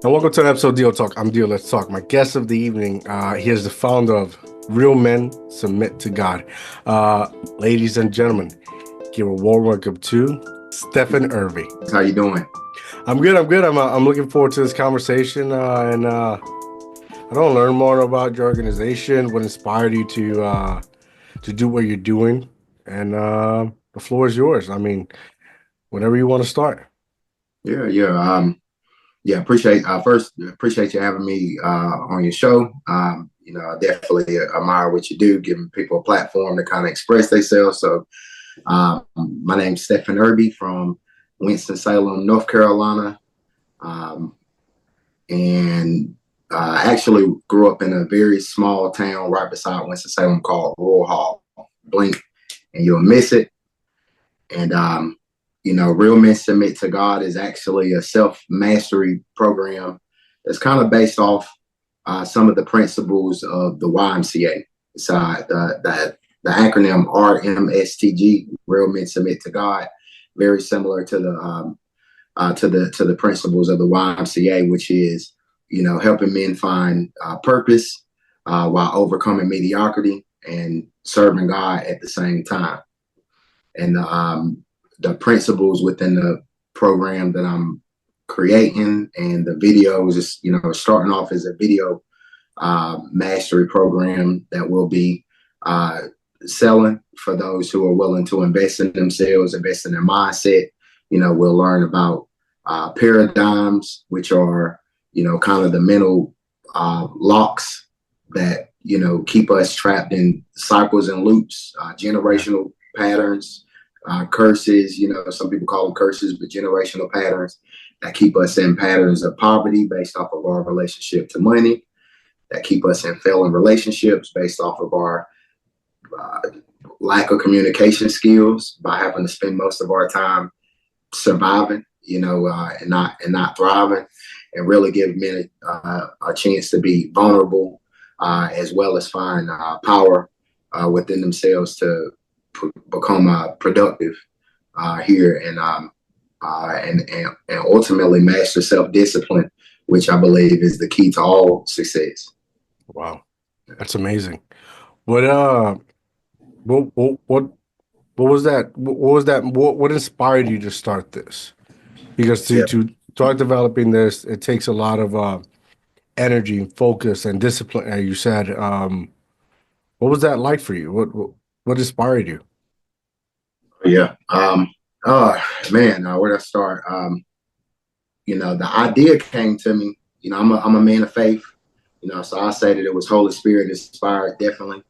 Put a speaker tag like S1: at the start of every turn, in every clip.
S1: And welcome to an episode of DIOTALK. I'm Dio. Let's talk. My guest of the evening, he is the founder of Real Men Submit to God. Ladies and gentlemen, give a warm welcome to Stephen Erby.
S2: How you doing?
S1: I'm good. I'm looking forward to this conversation, and I don't learn more about your organization. What inspired you to do what you're doing? And the floor is yours. I mean, whenever you want to start.
S2: Appreciate you having me on your show. I definitely admire what you do, giving people a platform to kind of express themselves. So, my name's Stephen Erby from Winston-Salem, North Carolina, and actually grew up in a very small town right beside Winston-Salem called Royal Hall. Blink, and you'll miss it. And Real Men Submit to God is actually a self-mastery program that's kind of based off some of the principles of the YMCA. It's the acronym R.M.S.T.G, Real Men Submit to God, very similar to the principles of the YMCA, which is, helping men find purpose while overcoming mediocrity and serving God at the same time. And the principles within the program that I'm creating and the videos is, starting off as a video mastery program that will be selling for those who are willing to invest in themselves, invest in their mindset. We'll learn about paradigms, which are, kind of the mental locks that, keep us trapped in cycles and loops, generational patterns, curses, some people call them curses, but generational patterns that keep us in patterns of poverty based off of our relationship to money, that keep us in failing relationships based off of our lack of communication skills by having to spend most of our time surviving, and not thriving, and really give men a chance to be vulnerable, as well as find power within themselves to become productive here and ultimately master self-discipline, which I believe is the key to all success.
S1: Wow, that's amazing. What was that? What inspired you to start this? Because to start developing this, it takes a lot of energy and focus and discipline. As you said, what was that like for you? What inspired you?
S2: Yeah. Where to start? The idea came to me. I'm a man of faith. So I say that it was Holy Spirit inspired, definitely.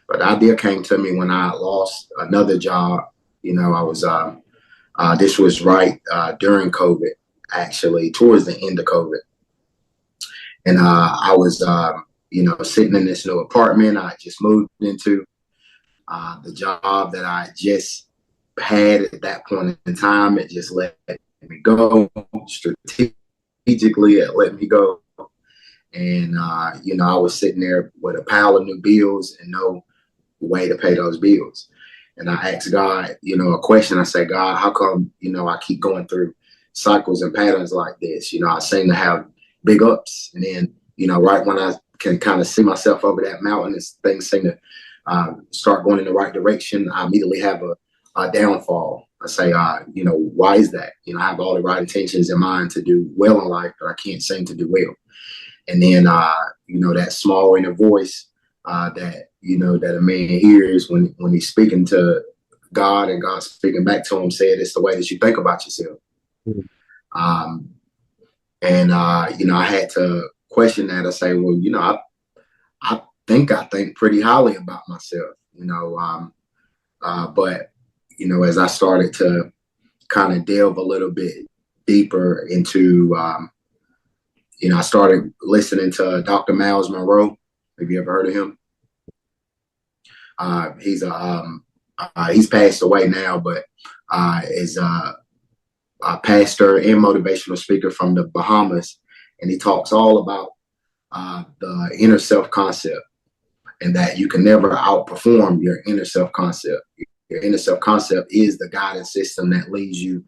S2: But the idea came to me when I lost another job. I was this was right during COVID, actually, towards the end of COVID. And I was, sitting in this new apartment I just moved into. The job that I just had at that point in time, it just let me go. Strategically, it let me go. And, I was sitting there with a pile of new bills and no way to pay those bills. And I asked God, a question. I said, God, how come, I keep going through cycles and patterns like this? I seem to have big ups. And then, right when I can kind of see myself over that mountain, as things seem to start going in the right direction, I immediately have a downfall. I say, why is that? I have all the right intentions in mind to do well in life, but I can't seem to do well. And then, that small inner voice that a man hears when he's speaking to God and God speaking back to him, said it's the way that you think about yourself. Mm-hmm. I had to question that. I say, well, I think pretty highly about myself, but as I started to kind of delve a little bit deeper into, I started listening to Dr. Miles Monroe. Have you ever heard of him? He's passed away now, but is a pastor and motivational speaker from the Bahamas, and he talks all about the inner self concept, and that you can never outperform your inner self concept. Your inner self concept is the guidance system that leads you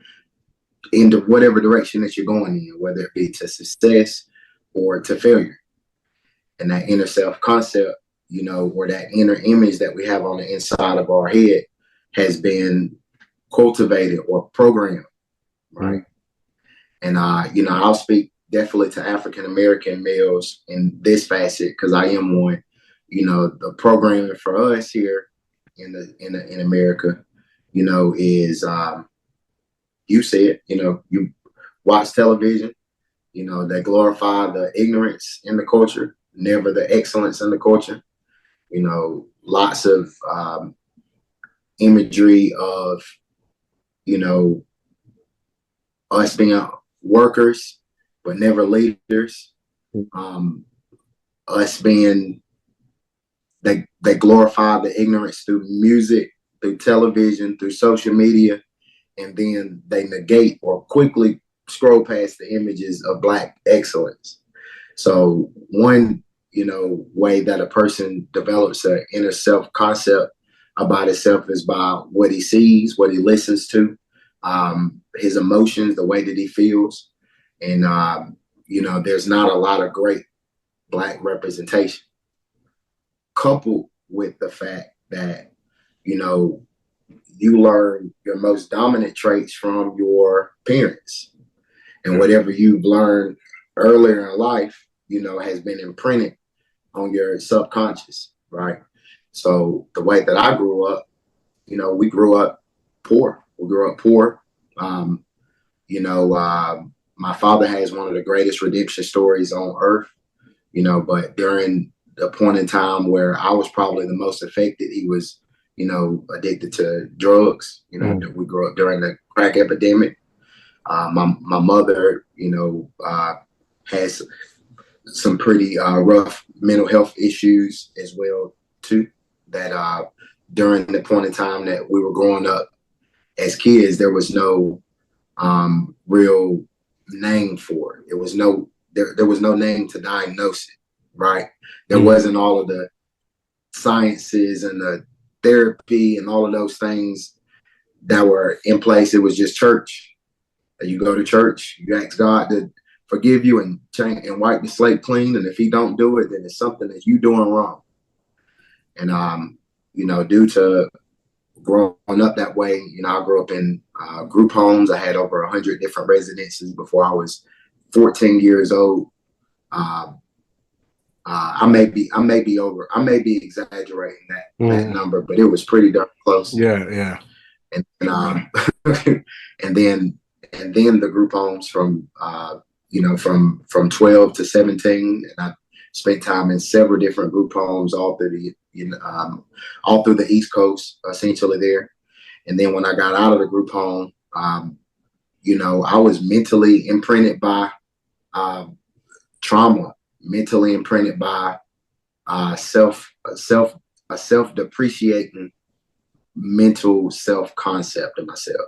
S2: in whatever direction that you're going in, whether it be to success or to failure. And that inner self concept, you know, or that inner image that we have on the inside of our head has been cultivated or programmed, right? And, you know, I'll speak definitely to African-American males in this facet because I am one. You know, the programming for us here in America, you know, is, you say it, you know, you watch television, you know, they glorify the ignorance in the culture, never the excellence in the culture. You know, lots of imagery of, you know, us being workers, but never leaders. Us being, they glorify the ignorance through music, through television, through social media, and then they negate or quickly scroll past the images of Black excellence. So one, you know, way that a person develops an inner self concept about himself is by what he sees, what he listens to, his emotions, the way that he feels. And, you know, there's not a lot of great Black representation, coupled with the fact that, you know, you learn your most dominant traits from your parents. And whatever you've learned earlier in life, you know, has been imprinted on your subconscious, right? So the way that I grew up, you know, we grew up poor. We grew up poor. You know, my father has one of the greatest redemption stories on earth, you know, but during the point in time where I was probably the most affected, he was, you know, addicted to drugs. You know, we grew up during the crack epidemic. My mother, you know, has some pretty rough mental health issues as well too. That during the point in time that we were growing up as kids, there was no real name for it. There was no name to diagnose it, right? There wasn't all of the sciences and the therapy and all of those things that were in place. It was just church. You go to church, you ask God to forgive you and change and wipe the slate clean. And if he don't do it, then it's something that you doing wrong. And, you know, due to growing up that way, you know, I grew up in group homes. I had over 100 different residences before I was 14 years old. I may be exaggerating that number, but it was pretty darn close.
S1: Yeah.
S2: And and then the group homes from you know, from 12 to 17, and I spent time in several different group homes all through the East Coast, essentially there. And then when I got out of the group home, you know, I was mentally imprinted by trauma, mentally imprinted by self-depreciating mental self-concept of myself.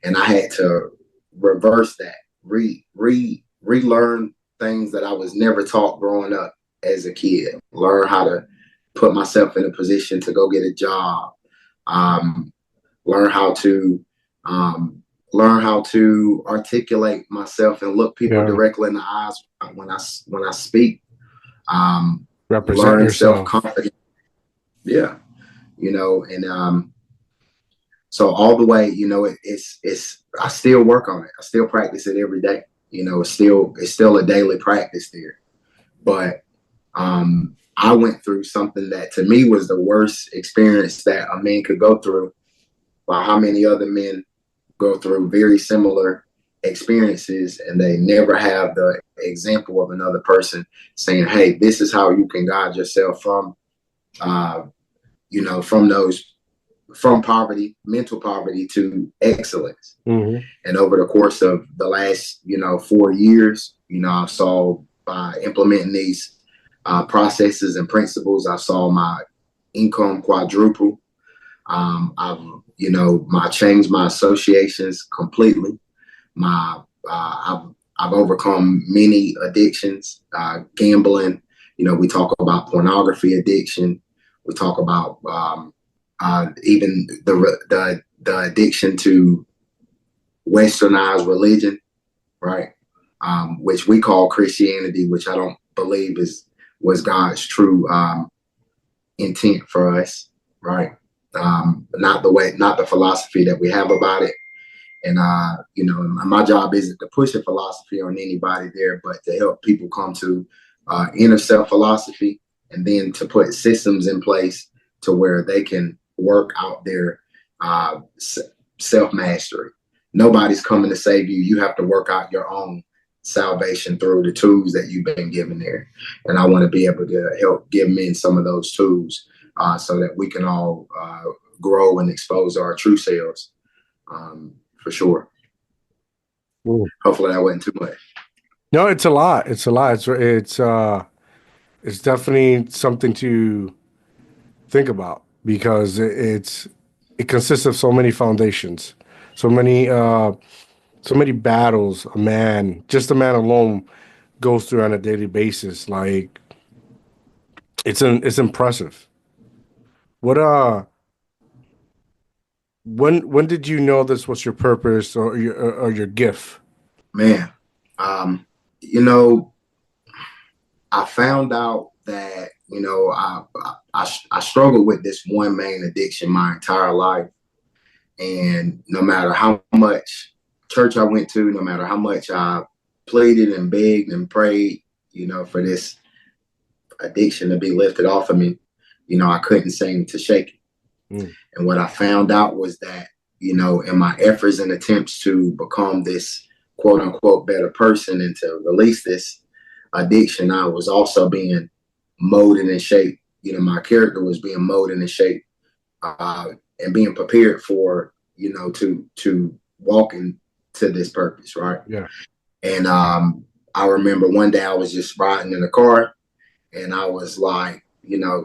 S2: And I had to reverse that, relearn things that I was never taught growing up as a kid, learn how to put myself in a position to go get a job, learn how to articulate myself and look people directly in the eyes when I speak.
S1: Represent
S2: learn
S1: yourself.
S2: Self-confidence. Yeah. You know, and so all the way, you know, it's I still work on it. I still practice it every day. You know, it's still a daily practice there. But I went through something that to me was the worst experience that a man could go through, while how many other men go through very similar experiences, and they never have the example of another person saying, hey, this is how you can guide yourself from, you know, from poverty, mental poverty, to excellence. And over the course of the last, you know, 4 years, you know, I saw by implementing these processes and principles, I saw my income quadruple. I've, you know, I changed my associations completely. I've overcome many addictions, gambling. You know, we talk about pornography addiction. We talk about even the addiction to westernized religion, right? Which we call Christianity, which I don't believe was God's true intent for us, right? Not the philosophy that we have about it. And my job isn't to push a philosophy on anybody there, but to help people come to inner self philosophy, and then to put systems in place to where they can work out their self mastery. Nobody's coming to save you. You have to work out your own salvation through the tools that you've been given there. And I want to be able to help give men some of those tools so that we can all grow and expose our true selves, for sure.
S1: Ooh.
S2: Hopefully that wasn't too much.
S1: No, it's a lot. It's a lot. It's definitely something to think about because it consists of so many foundations, so many battles just a man alone goes through on a daily basis. Like it's impressive. What when did you know this was your purpose or your gift?
S2: Man, um, you know, I found out that I struggled with this one main addiction my entire life, and no matter how much church I went to, no matter how much I pleaded and begged and prayed, for this addiction to be lifted off of me, I couldn't seem to shake it.
S1: Mm.
S2: And what I found out was that, in my efforts and attempts to become this quote unquote better person and to release this addiction, I was also being molded and shaped. My character was being molded and shaped and being prepared for, to walk into this purpose, right?
S1: Yeah.
S2: And I remember one day I was just riding in the car and I was like,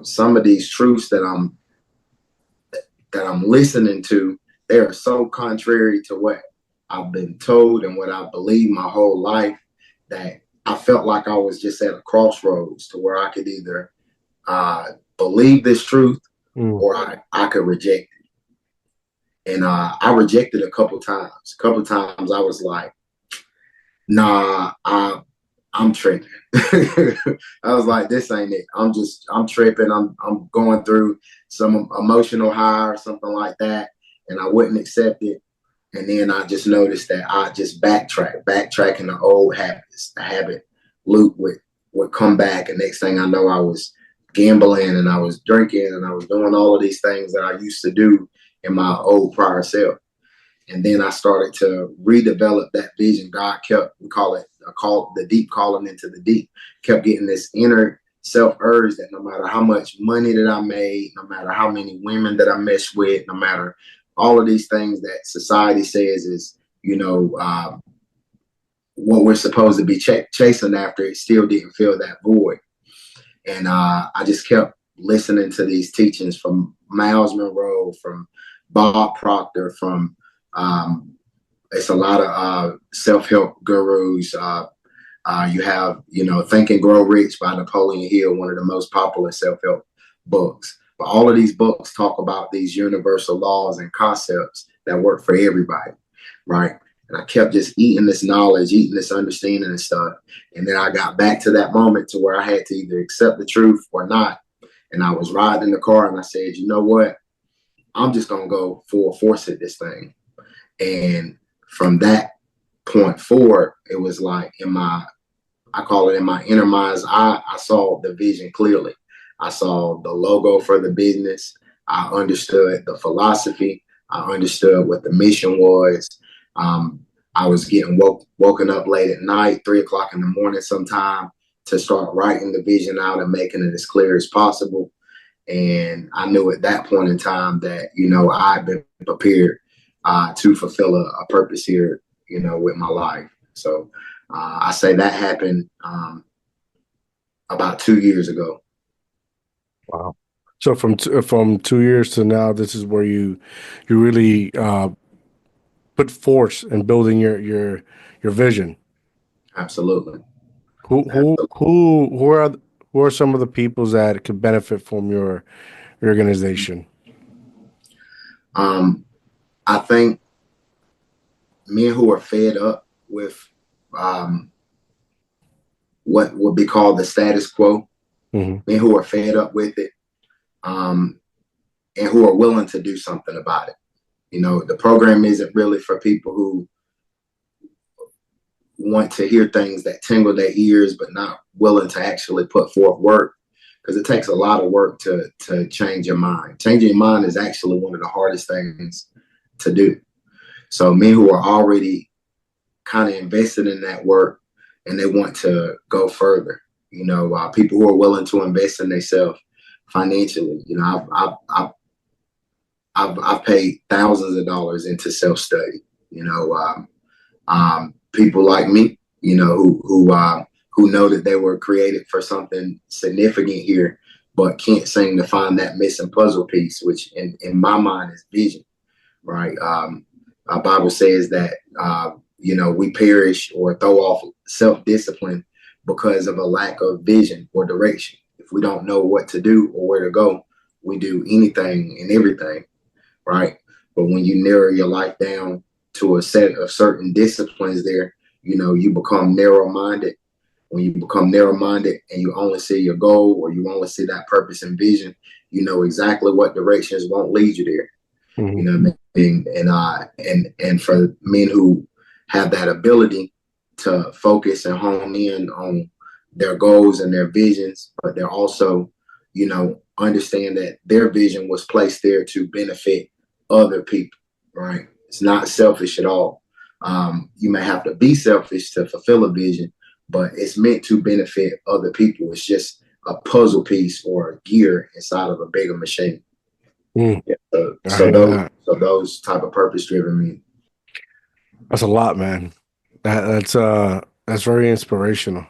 S2: some of these truths that I'm listening to, they are so contrary to what I've been told and what I believe my whole life, that I felt like I was just at a crossroads to where I could either believe this truth or I could reject it. And I rejected a couple times. A couple times I was like, nah, I'm tripping. I was like, this ain't it. I'm tripping. I'm going through some emotional high or something like that. And I wouldn't accept it. And then I just noticed that I just backtracking the old habits. The habit loop would come back. And next thing I know, I was gambling and I was drinking and I was doing all of these things that I used to do in my old prior self. And then I started to redevelop that vision. God kept, the deep calling into the deep, kept getting this inner self urge that no matter how much money that I made, no matter how many women that I meshed with, no matter all of these things that society says is, what we're supposed to be chasing after, it still didn't fill that void. And I just kept listening to these teachings from Miles Monroe, from Bob Proctor, from it's a lot of self-help gurus. You have, Think and Grow Rich by Napoleon Hill, one of the most popular self-help books. But all of these books talk about these universal laws and concepts that work for everybody, right? And I kept just eating this knowledge, eating this understanding and stuff. And then I got back to that moment to where I had to either accept the truth or not. And I was riding in the car and I said, you know what? I'm just going to go full force at this thing. And from that point forward, it was like I call it in my inner mind's eye, I saw the vision clearly. I saw the logo for the business. I understood the philosophy. I understood what the mission was. I was getting woken up late at night, 3:00 in the morning sometime, to start writing the vision out and making it as clear as possible. And I knew at that point in time that, I'd been prepared to fulfill a purpose here, with my life. So I say that happened about 2 years ago.
S1: Wow. So from 2 years to now, this is where you really put force in building your vision.
S2: Absolutely.
S1: Who are some of the people that could benefit from your organization?
S2: I think men who are fed up with what would be called the status quo, men who are fed up with it, and who are willing to do something about it. The program isn't really for people who want to hear things that tingle their ears, but not willing to actually put forth work, because it takes a lot of work to change your mind. Changing your mind is actually one of the hardest things to do. So men who are already kind of invested in that work and they want to go further, people who are willing to invest in themselves financially. I've paid thousands of dollars into self-study. People like me, who know that they were created for something significant here, but can't seem to find that missing puzzle piece, which in my mind is vision, right? Our Bible says that, we perish or throw off self-discipline because of a lack of vision or direction. If we don't know what to do or where to go, we do anything and everything, right? But when you narrow your life down to a set of certain disciplines there, you become narrow-minded. When you become narrow-minded and you only see your goal, or you only see that purpose and vision, you know exactly what directions won't lead you there. You know what I mean? And for men who have that ability to focus and hone in on their goals and their visions, but they're also, understand that their vision was placed there to benefit other people, right? It's not selfish at all. You may have to be selfish to fulfill a vision, but it's meant to benefit other people. It's just a puzzle piece or a gear inside of a bigger machine. Yeah, so those type of purpose-driven men.
S1: That's a lot, man. That's very inspirational.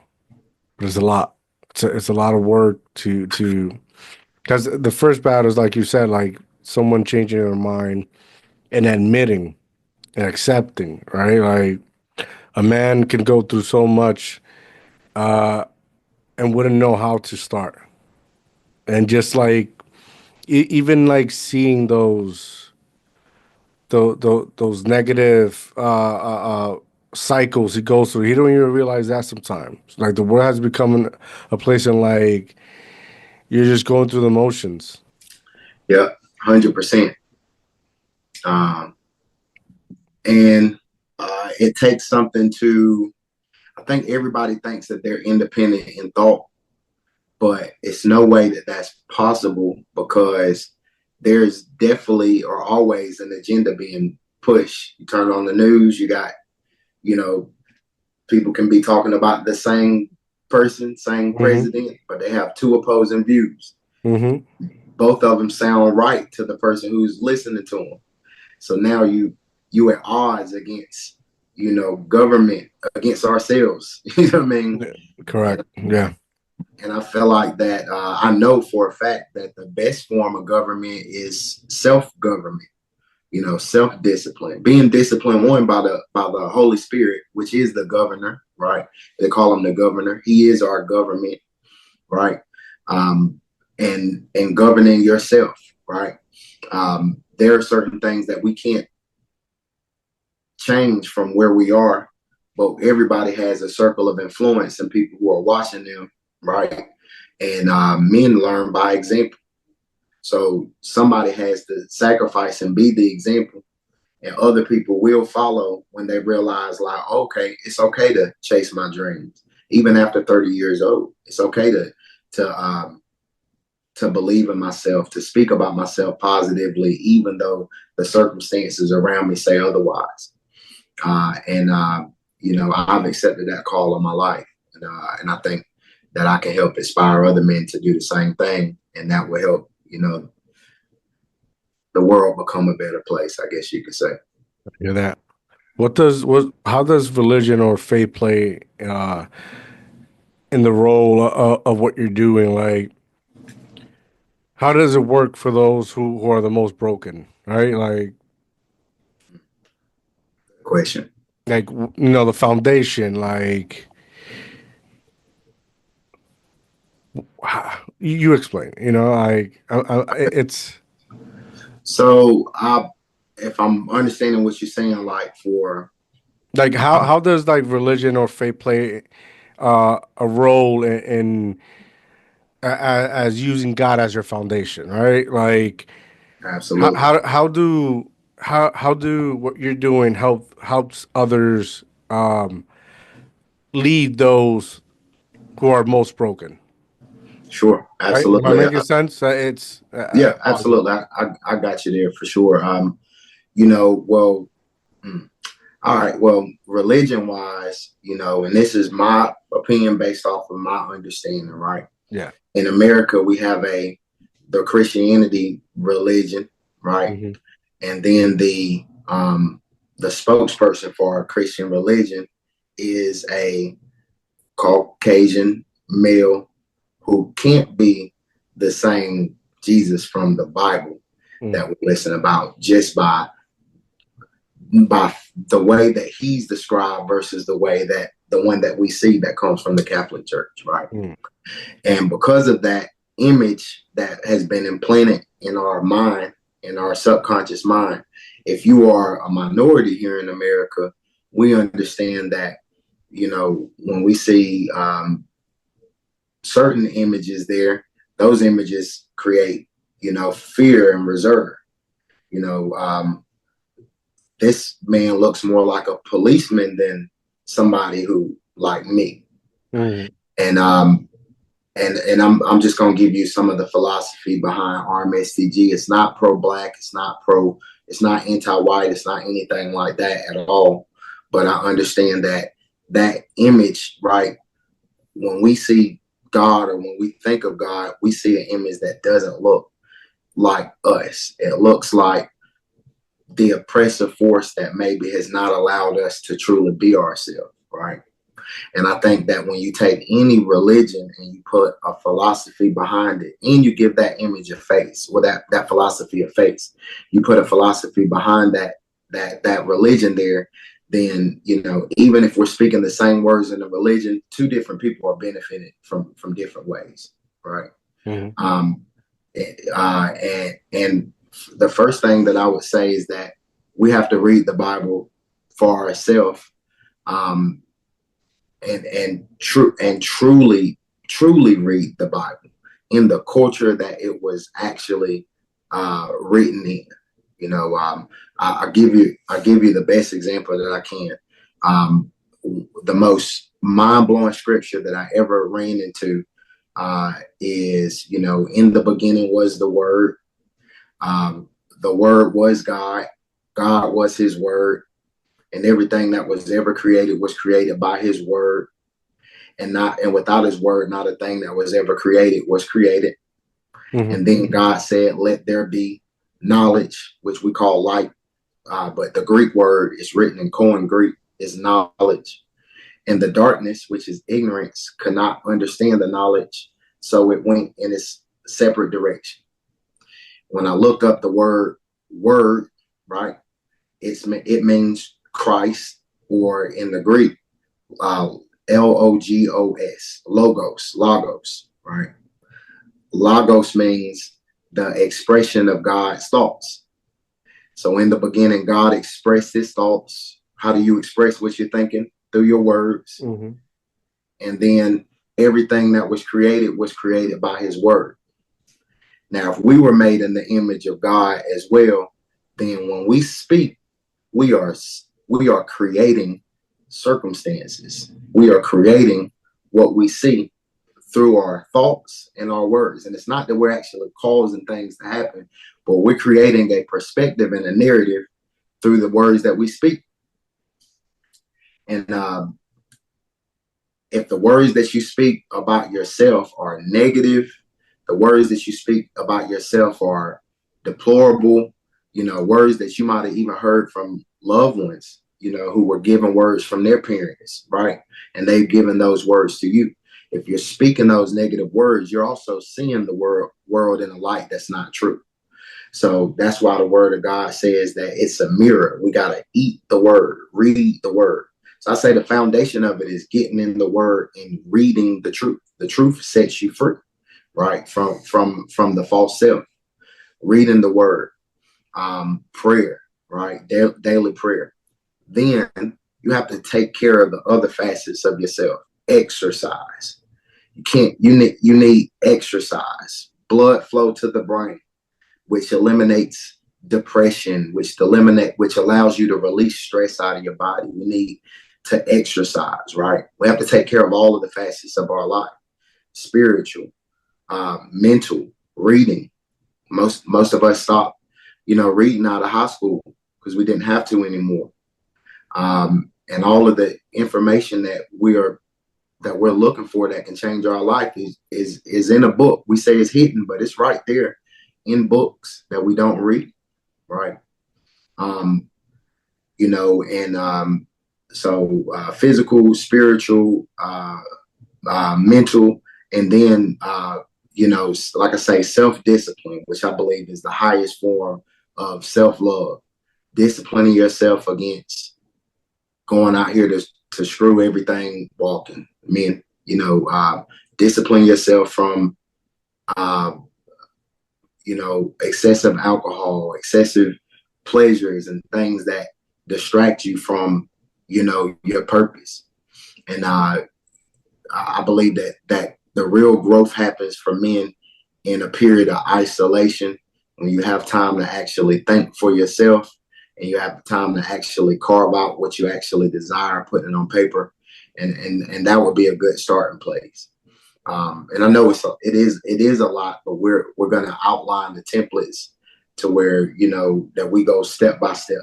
S1: There's a lot. It's a lot of work to because the first battle is, like you said, like someone changing their mind and admitting and accepting, right? Like a man can go through so much and wouldn't know how to start, and just like even like seeing those negative cycles he goes through. He don't even realize that sometimes. Like the world has become a place in like you're just going through the motions.
S2: Yeah, 100%. And it takes something to. I think everybody thinks that they're independent in thought, but it's no way that that's possible, because there's definitely or always an agenda being pushed. You turn on the news, you got, people can be talking about the same person, same president, but they have two opposing views. Both of them sound right to the person who's listening to them. So now you at odds against, government, against ourselves. You know what I mean?
S1: Correct. Yeah.
S2: And I feel like that, I know for a fact that the best form of government is self-government, self-discipline, being disciplined, one, by the Holy Spirit, which is the governor, right? They call him the governor. He is our government, right? And governing yourself, right? There are certain things that we can't change from where we are, but everybody has a circle of influence and people who are watching them, right? And men learn by example. So somebody has to sacrifice and be the example, and other people will follow when they realize, like, okay, it's okay to chase my dreams, even after 30 years old. It's okay to believe in myself, to speak about myself positively, even though the circumstances around me say otherwise. I've accepted that call on my life, and I think that I can help inspire other men to do the same thing, and that will help, the world become a better place, I guess you could say.
S1: Hear that? How does religion or faith play in the role of what you're doing? Like, how does it work for those who are the most broken, right?
S2: Question.
S1: The foundation, like, you explain, it's.
S2: So if I'm understanding what you're saying, like for
S1: Like how does like religion or faith play a role as using God as your foundation, right? Like how
S2: Absolutely.
S1: how how do how do what you're doing helps others lead those who are most broken,
S2: Sure.
S1: right? Am I
S2: Absolutely.
S1: making sense? It's
S2: Yeah,
S1: awesome.
S2: absolutely. I got you there for sure. You know, well, mm, all right. Well, religion wise, you know, and this is my opinion based off of my understanding, right?
S1: Yeah.
S2: In America, we have the Christianity religion, right?
S1: Hmm.
S2: And then the spokesperson for our Christian religion is a Caucasian male who can't be the same Jesus from the Bible
S1: Mm.
S2: that we listen about just by the way that he's described versus the way that the one that we see that comes from the Catholic Church, right?
S1: Mm.
S2: And because of that image that has been implanted in our mind, in our subconscious mind, if you are a minority here in America, we understand that, you know, when we see certain images there, those images create, you know, fear and reserve. You know, this man looks more like a policeman than somebody who like me.
S1: Mm.
S2: And I'm just gonna give you some of the philosophy behind R.M.S.T.G. It's not pro-black, it's not anti-white, it's not anything like that at all. But I understand that image, right? When we see God or when we think of God, we see an image that doesn't look like us. It looks like the oppressive force that maybe has not allowed us to truly be ourselves, right? And I think that when you take any religion and you put a philosophy behind it and you give that image a face, or that philosophy a face, you put a philosophy behind that religion there, then, you know, even if we're speaking the same words in the religion, two different people are benefiting from different ways, right?
S1: Mm.
S2: Um, and the first thing that I would say is that we have to read the Bible for ourselves, um, and truly read the Bible in the culture that it was actually written in. You know, I give you the best example that I can. Um, the most mind blowing scripture that I ever ran into is, you know, in the beginning was the Word. Um, the Word was God. God was His Word, and everything that was ever created was created by His Word. And without His Word, not a thing that was ever created was created.
S1: Hmm.
S2: And then God said, "Let there be knowledge," which we call light. But the Greek word is written in Koine Greek is knowledge. And the darkness, which is ignorance, could not understand the knowledge, so it went in its separate direction. When I looked up the word, right, it means Christ, or in the Greek, uh, logos, right? Logos means the expression of God's thoughts. So in the beginning, God expressed His thoughts. How do you express what you're thinking? Through your words.
S1: Hmm.
S2: And then everything that was created by His word. Now, if we were made in the image of God as well, then when we speak, we are creating circumstances. We are creating what we see through our thoughts and our words. And it's not that we're actually causing things to happen, but we're creating a perspective and a narrative through the words that we speak. And if the words that you speak about yourself are negative, the words that you speak about yourself are deplorable, you know, words that you might have even heard from loved ones, you know, who were given words from their parents, right? And they've given those words to you. If you're speaking those negative words, you're also seeing the world in a light that's not true. So that's why the word of God says that it's a mirror. We got to eat the word, read the word. So I say the foundation of it is getting in the word and reading the truth. The truth sets you free, right? From the false self. Reading the word, prayer, right? Daily prayer. Then you have to take care of the other facets of yourself. Exercise. You need exercise. Blood flow to the brain, which eliminates depression, which allows you to release stress out of your body. You need to exercise, right? We have to take care of all of the facets of our life. Spiritual, mental, reading. Most of us stopped, reading out of high school because we didn't have to anymore. And all of the information that we're looking for that can change our life is in a book. We say it's hidden, but it's right there in books that we don't read, right? So physical, spiritual, mental, and then like I say, self-discipline, which I believe is the highest form of self-love. Disciplining yourself against going out here to screw everything walking. I mean, discipline yourself from excessive alcohol, excessive pleasures, and things that distract you from, your purpose. And I believe that the real growth happens for men in a period of isolation, when you have time to actually think for yourself, and you have time to actually carve out what you actually desire, putting it on paper, and that would be a good starting place. And I know it is a lot, but we're going to outline the templates to where that we go step by step,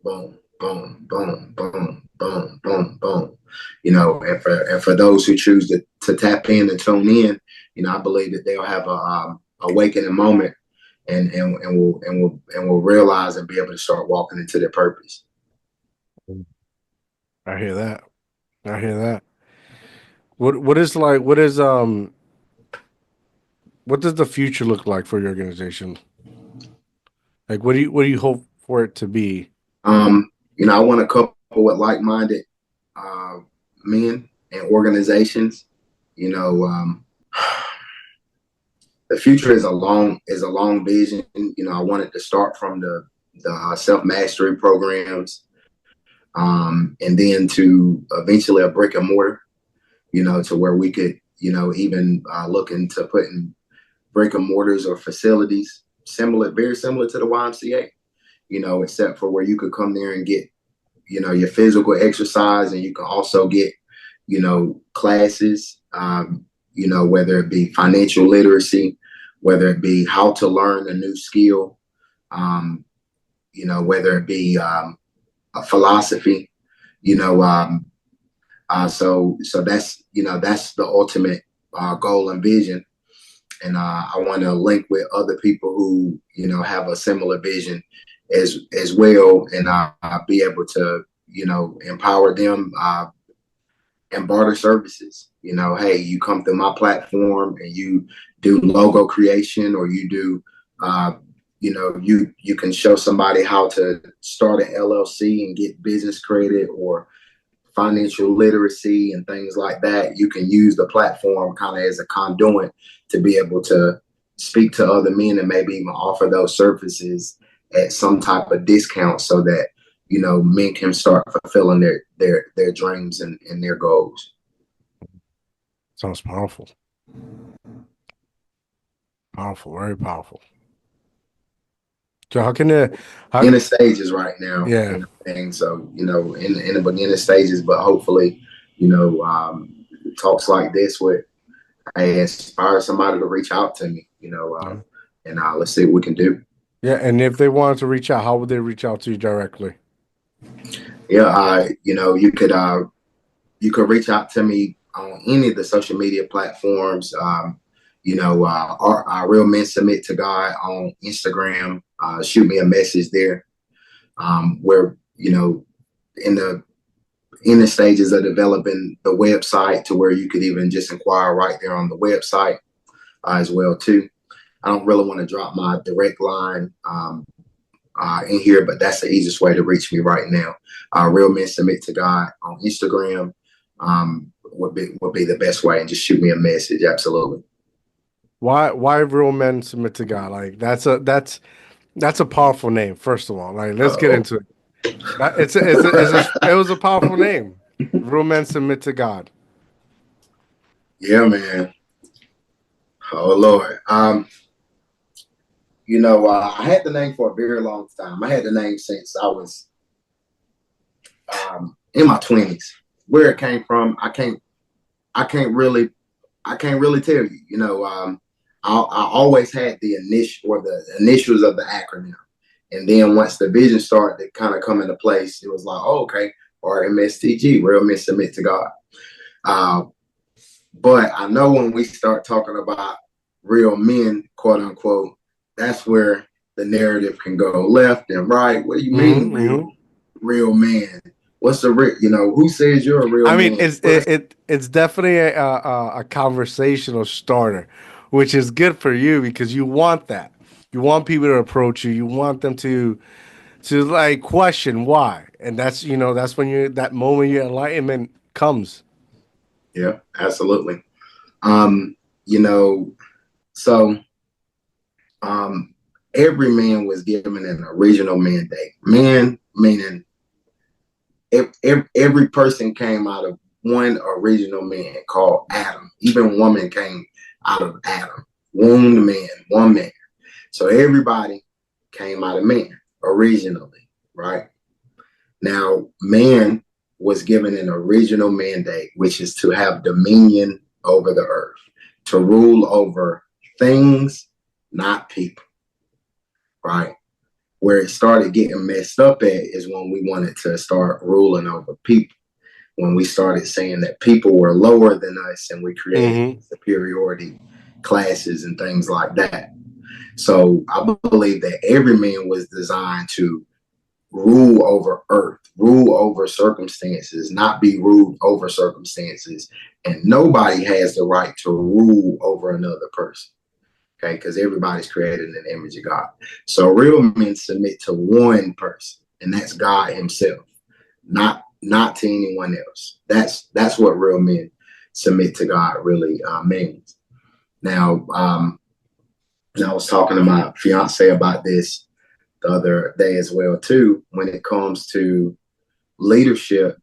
S2: boom, boom, boom, boom, boom, boom, boom. And for those who choose to tap in and tune in, I believe that they'll have a awakening moment, and will realize and be able to start walking into their purpose.
S1: I hear that. What does the future look like for your organization? Like, what do you hope for it to be?
S2: I want to couple with like-minded men and organizations. The future is a long vision. I wanted to start from the self-mastery programs, and then to eventually a brick and mortar, to where we could, even look into putting brick and mortars or facilities very similar to the YMCA, except for where you could come there and get, your physical exercise, and you can also get, classes, whether it be financial literacy, whether it be how to learn a new skill, whether it be a philosophy, so that's the ultimate goal and vision. And I want to link with other people who, have a similar vision as well, and be able to, empower them and barter services. Hey, you come through my platform and you do logo creation, or you do, you can show somebody how to start an LLC and get business credit or financial literacy and things like that. You can use the platform kind of as a conduit to be able to speak to other men and maybe even offer those services at some type of discount, so that men can start fulfilling their dreams and their goals.
S1: Sounds powerful. Very powerful. So how can
S2: in the stages right now?
S1: Yeah.
S2: And so in the beginning stages, but hopefully, talks like this would inspire somebody to reach out to me. And let's see what we can do.
S1: Yeah, and if they wanted to reach out, how would they reach out to you directly?
S2: Yeah, you could reach out to me on any of the social media platforms. Our Real Men Submit to God on Instagram. Shoot me a message there. We're in the stages of developing the website to where you could even just inquire right there on the website as well too. I don't really want to drop my direct line in here, but that's the easiest way to reach me right now. Real Men Submit to God on Instagram would be the best way, and just shoot me a message. Absolutely.
S1: Why Real Men Submit to God? Like that's a powerful name. First of all, like let's get into it. It was a powerful name. Real men submit to God.
S2: Yeah, man. Oh Lord. I had the name for a very long time. I had the name since I was in my 20s. Where it came from, I can't really tell you. I always had the initials of the acronym. And then once the vision started to kind of come into place, it was like, oh, okay, R.M.S.T.G, real men submit to God. But I know when we start talking about real men, quote unquote, that's where the narrative can go left and right. What do you mean, real man? What's the real? Who says you're a real
S1: I mean,
S2: man?
S1: it's definitely a conversational starter, which is good for you because you want that. You want people to approach you. You want them to like question why, and that's when that moment your enlightenment comes.
S2: Yeah, absolutely. Um, you know, so every man was given an original mandate. Man meaning every person came out of one original man called Adam. Even woman came out of Adam. Wombed man, one man. So everybody came out of man originally, right? Now, man was given an original mandate, which is to have dominion over the earth, to rule over things, not people, right? Where it started getting messed up at is when we wanted to start ruling over people. When we started saying that people were lower than us and we created superiority classes and things like that. So I believe that every man was designed to rule over earth, rule over circumstances, not be ruled over circumstances. And nobody has the right to rule over another person. Okay, because everybody's created in the image of God. So real men submit to one person, and that's God Himself, not to anyone else. That's what real men submit to God really means. Now, I was talking to my fiance about this the other day as well too. When it comes to leadership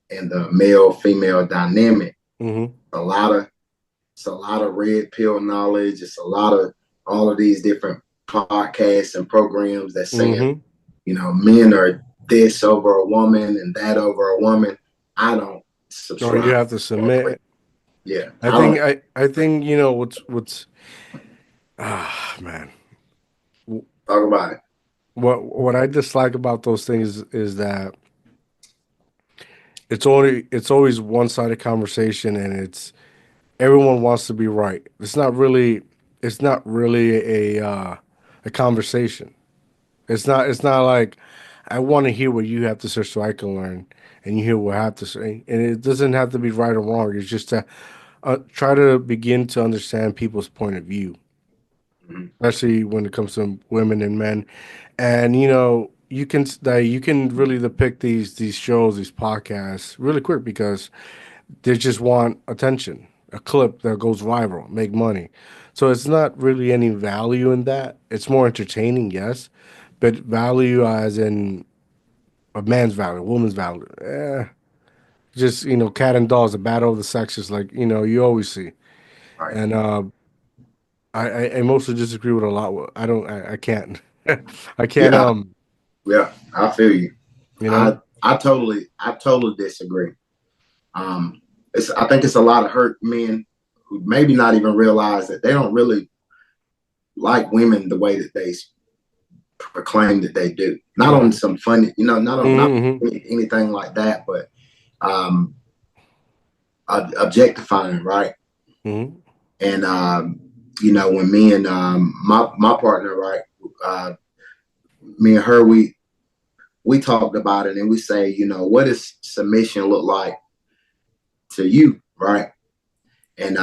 S2: and the male female dynamic, a lot of red pill knowledge. It's a lot of all of these different podcasts and programs that saying, men are this over a woman and that over a woman. I don't
S1: Or you
S2: subscribe.
S1: have to submit.
S2: Yeah,
S1: I think what's man.
S2: Talk about it.
S1: What I dislike about those things is that it's always one-sided conversation, and it's everyone wants to be right. It's not really a conversation. It's not like I want to hear what you have to say so I can learn, and you hear what I have to say, and it doesn't have to be right or wrong. It's just to try to begin to understand people's point of view, especially when it comes to women and men. And you can really depict these shows, these podcasts really quick because they just want attention, a clip that goes viral, make money. So it's not really any value in that. It's more entertaining, yes, but value as in a man's value, a woman's value. Just cat and dolls, the battle of the sexes, like you always see.
S2: Right.
S1: And I mostly disagree with a lot. I don't. I can't. I can't.
S2: Yeah. Yeah. I feel you.
S1: You know.
S2: I totally disagree. I think it's a lot of hurt men who maybe not even realize that they don't really like women the way that they proclaim that they do. Not on some funny, not anything like that, but objectifying, right? And when me and my partner, right, me and her, we talked about it, and we say, what does submission look like to you, right? And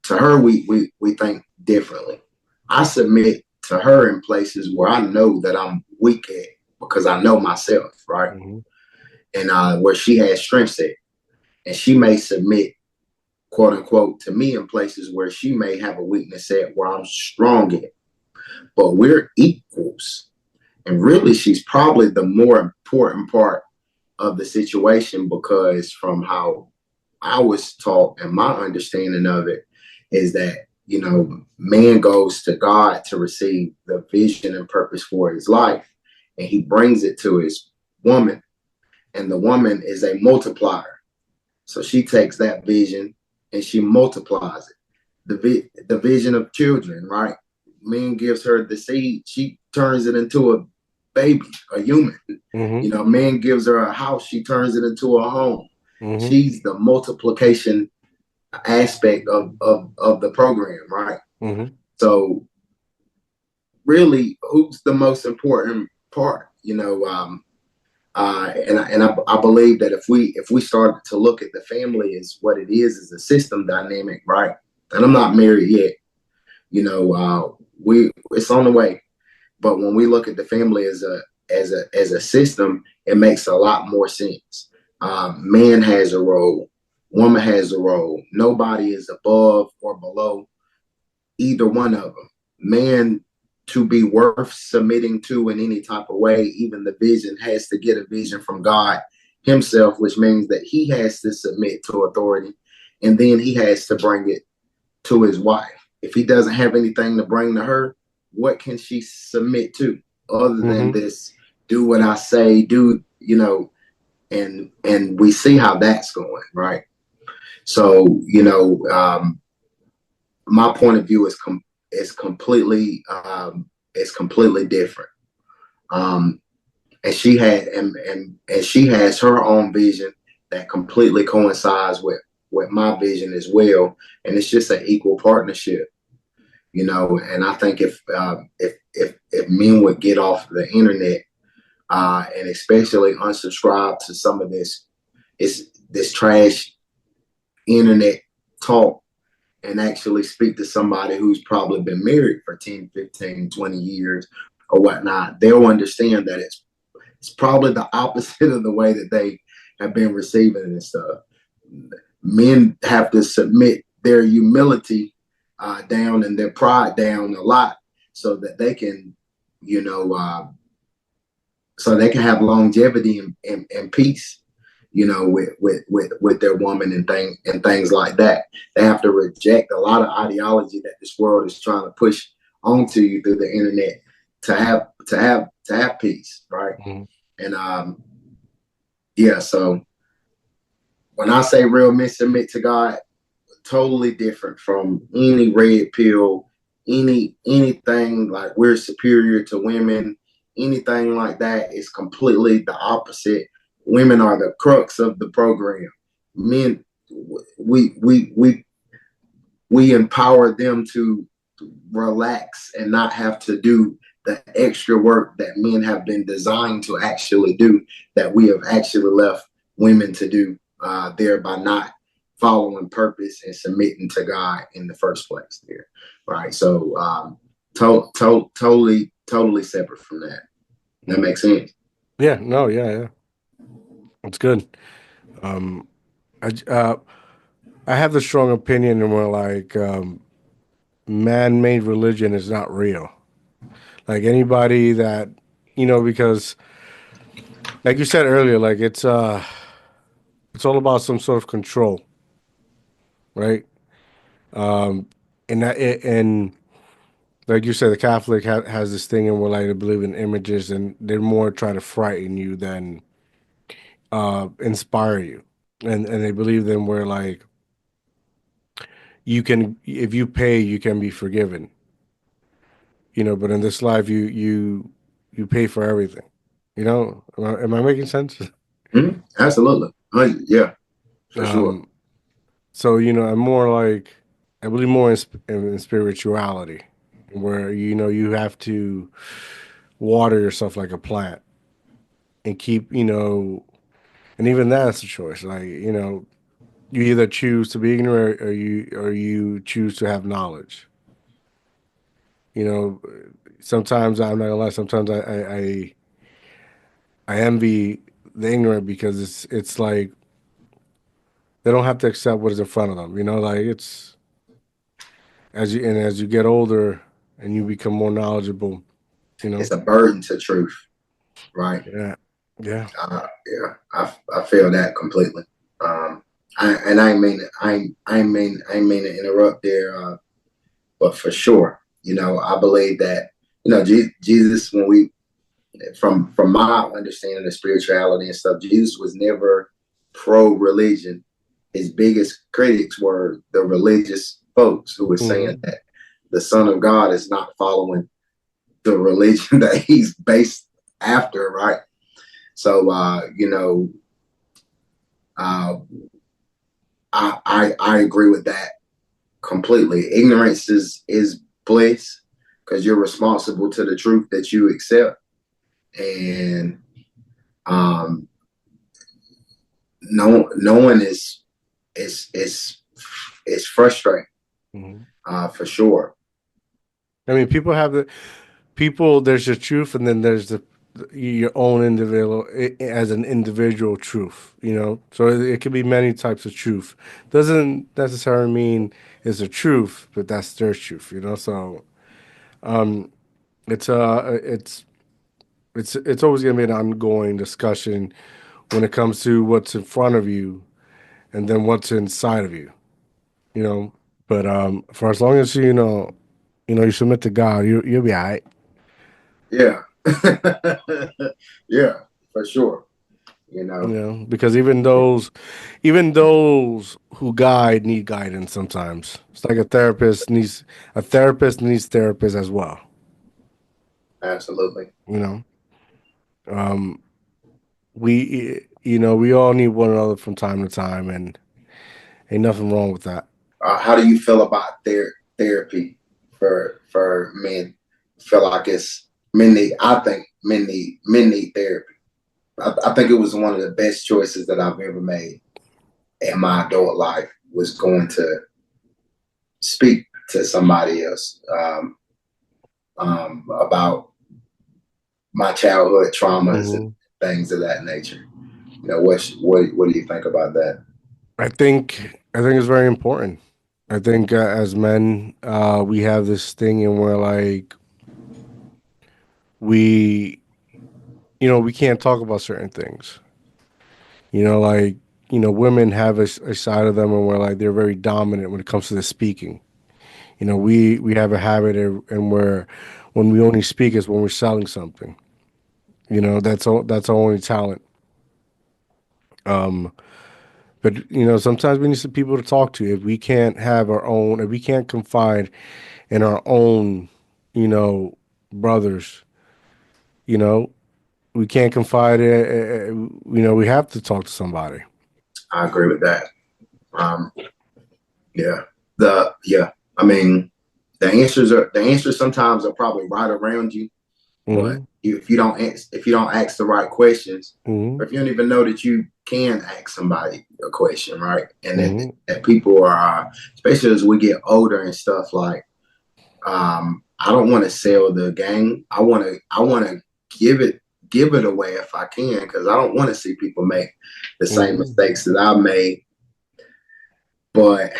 S2: to her, we think differently. I submit to her in places where I know that I'm weak at because I know myself, right? And where she has strengths at. And she may submit, quote unquote, to me in places where she may have a weakness at where I'm strong at. But we're equals. And really, she's probably the more important part of the situation, because from how I was taught and my understanding of it is that, man goes to God to receive the vision and purpose for his life, and he brings it to his woman, and the woman is a multiplier. So she takes that vision and she multiplies it. The vision of children, right? Man gives her the seed, she turns it into a baby, a human. Man gives her a house, she turns it into a home. She's the multiplication aspect of the program, right? So really, who's the most important part? I believe that if we start to look at the family as what it is a system dynamic, right? And I'm not married yet. It's on the way. But when we look at the family as a system, it makes a lot more sense. Man has a role, woman has a role. Nobody is above or below either one of them. Man, to be worth submitting to in any type of way, even the vision has to get a vision from God himself, which means that he has to submit to authority, and then he has to bring it to his wife. If he doesn't have anything to bring to her, what can she submit to other than this? Do what I say, and we see how that's going, right? So, my point of view is completely different. And she has her own vision that completely coincides with my vision as well, and it's just an equal partnership. And I think if men would get off the internet, and especially unsubscribe to some of this trash internet talk, and actually speak to somebody who's probably been married for 10, 15, 20 years or whatnot, they'll understand that it's probably the opposite of the way that they have been receiving this stuff. Men have to submit their humility down and their pride down a lot, so that they can, have longevity and peace, with their woman and things like that. They have to reject a lot of ideology that this world is trying to push onto you through the internet to have peace, right? And so when I say real men submit to God, totally different from any red pill, anything like we're superior to women, anything like that is completely the opposite. Women are the crux of the program. Men, we empower them to relax and not have to do the extra work that men have been designed to actually do, that we have actually left women to do, thereby not following purpose and submitting to God in the first place there, right? So totally separate from that. That makes sense.
S1: Yeah, no, yeah. It's good. I have the strong opinion and we're like, man-made religion is not real. Like anybody that, because like you said earlier, like it's all about some sort of control, right? And like you said, the Catholic has this thing, and we're like, they believe in images, and they're more trying to frighten you than inspire you, and they believe them where like you can, if you pay, you can be forgiven, but in this life, you pay for everything, Am I making sense?
S2: Absolutely. Yeah, for sure.
S1: So I'm more like, I believe more in spirituality, where you have to water yourself like a plant and keep, and even that's a choice. Like, you either choose to be ignorant or you choose to have knowledge. You know, sometimes I'm not gonna lie. Sometimes I envy the ignorant because it's like they don't have to accept what is in front of them. Like as you get older and you become more knowledgeable, You know?
S2: it's a burden to truth, right?
S1: Yeah. Yeah.
S2: Yeah, I feel that completely. I ain't mean I ain't mean to interrupt there, but for sure, I believe that Jesus, when we from my understanding of spirituality and stuff, Jesus was never pro religion. His biggest critics were the religious folks who were saying that the Son of God is not following the religion that he's based after, right? So, I agree with that completely. Ignorance is bliss because you're responsible to the truth that you accept, and knowing is frustrating, for sure.
S1: I mean, there's the truth, and then there's your own individual as an individual truth, so it could be many types of truth. Doesn't necessarily mean it's a truth, but that's their truth, so it's it's always going to be an ongoing discussion when it comes to what's in front of you and then what's inside of you, you know but for as long as you submit to God, you'll be all right.
S2: Yeah. Yeah, for sure.
S1: Because even those who guide need guidance sometimes. It's like a therapist needs therapist as well.
S2: Absolutely.
S1: You know, um, we all need one another from time to time, and ain't nothing wrong with that.
S2: How do you feel about therapy for men? Feel like it's men need. I think men need therapy. I think it was one of the best choices that I've ever made in my adult life was going to speak to somebody else about my childhood traumas and
S1: Hmm.
S2: things of that nature. What do you think about that?
S1: I think it's very important. I think as men, we have this thing, and we're like we we can't talk about certain things. Like women have a side of them, and we're like they're very dominant when it comes to the speaking. We have a habit, and where when we only speak is when we're selling something. That's our only talent. Um, but sometimes we need some people to talk to. If we can't confide in our own, brothers, you know, we can't confide. We have to talk to somebody.
S2: I agree with that. Um, yeah. Yeah. I mean, the answers sometimes are probably right around you, but
S1: Hmm.
S2: if you don't ask the right questions,
S1: Hmm.
S2: or if you don't even know that you can ask somebody a question, right? And
S1: Hmm.
S2: that people are, especially as we get older and stuff, like I don't want to sell the game. I want to give it away if I can, because I don't want to see people make the same
S1: Hmm.
S2: mistakes that I made. But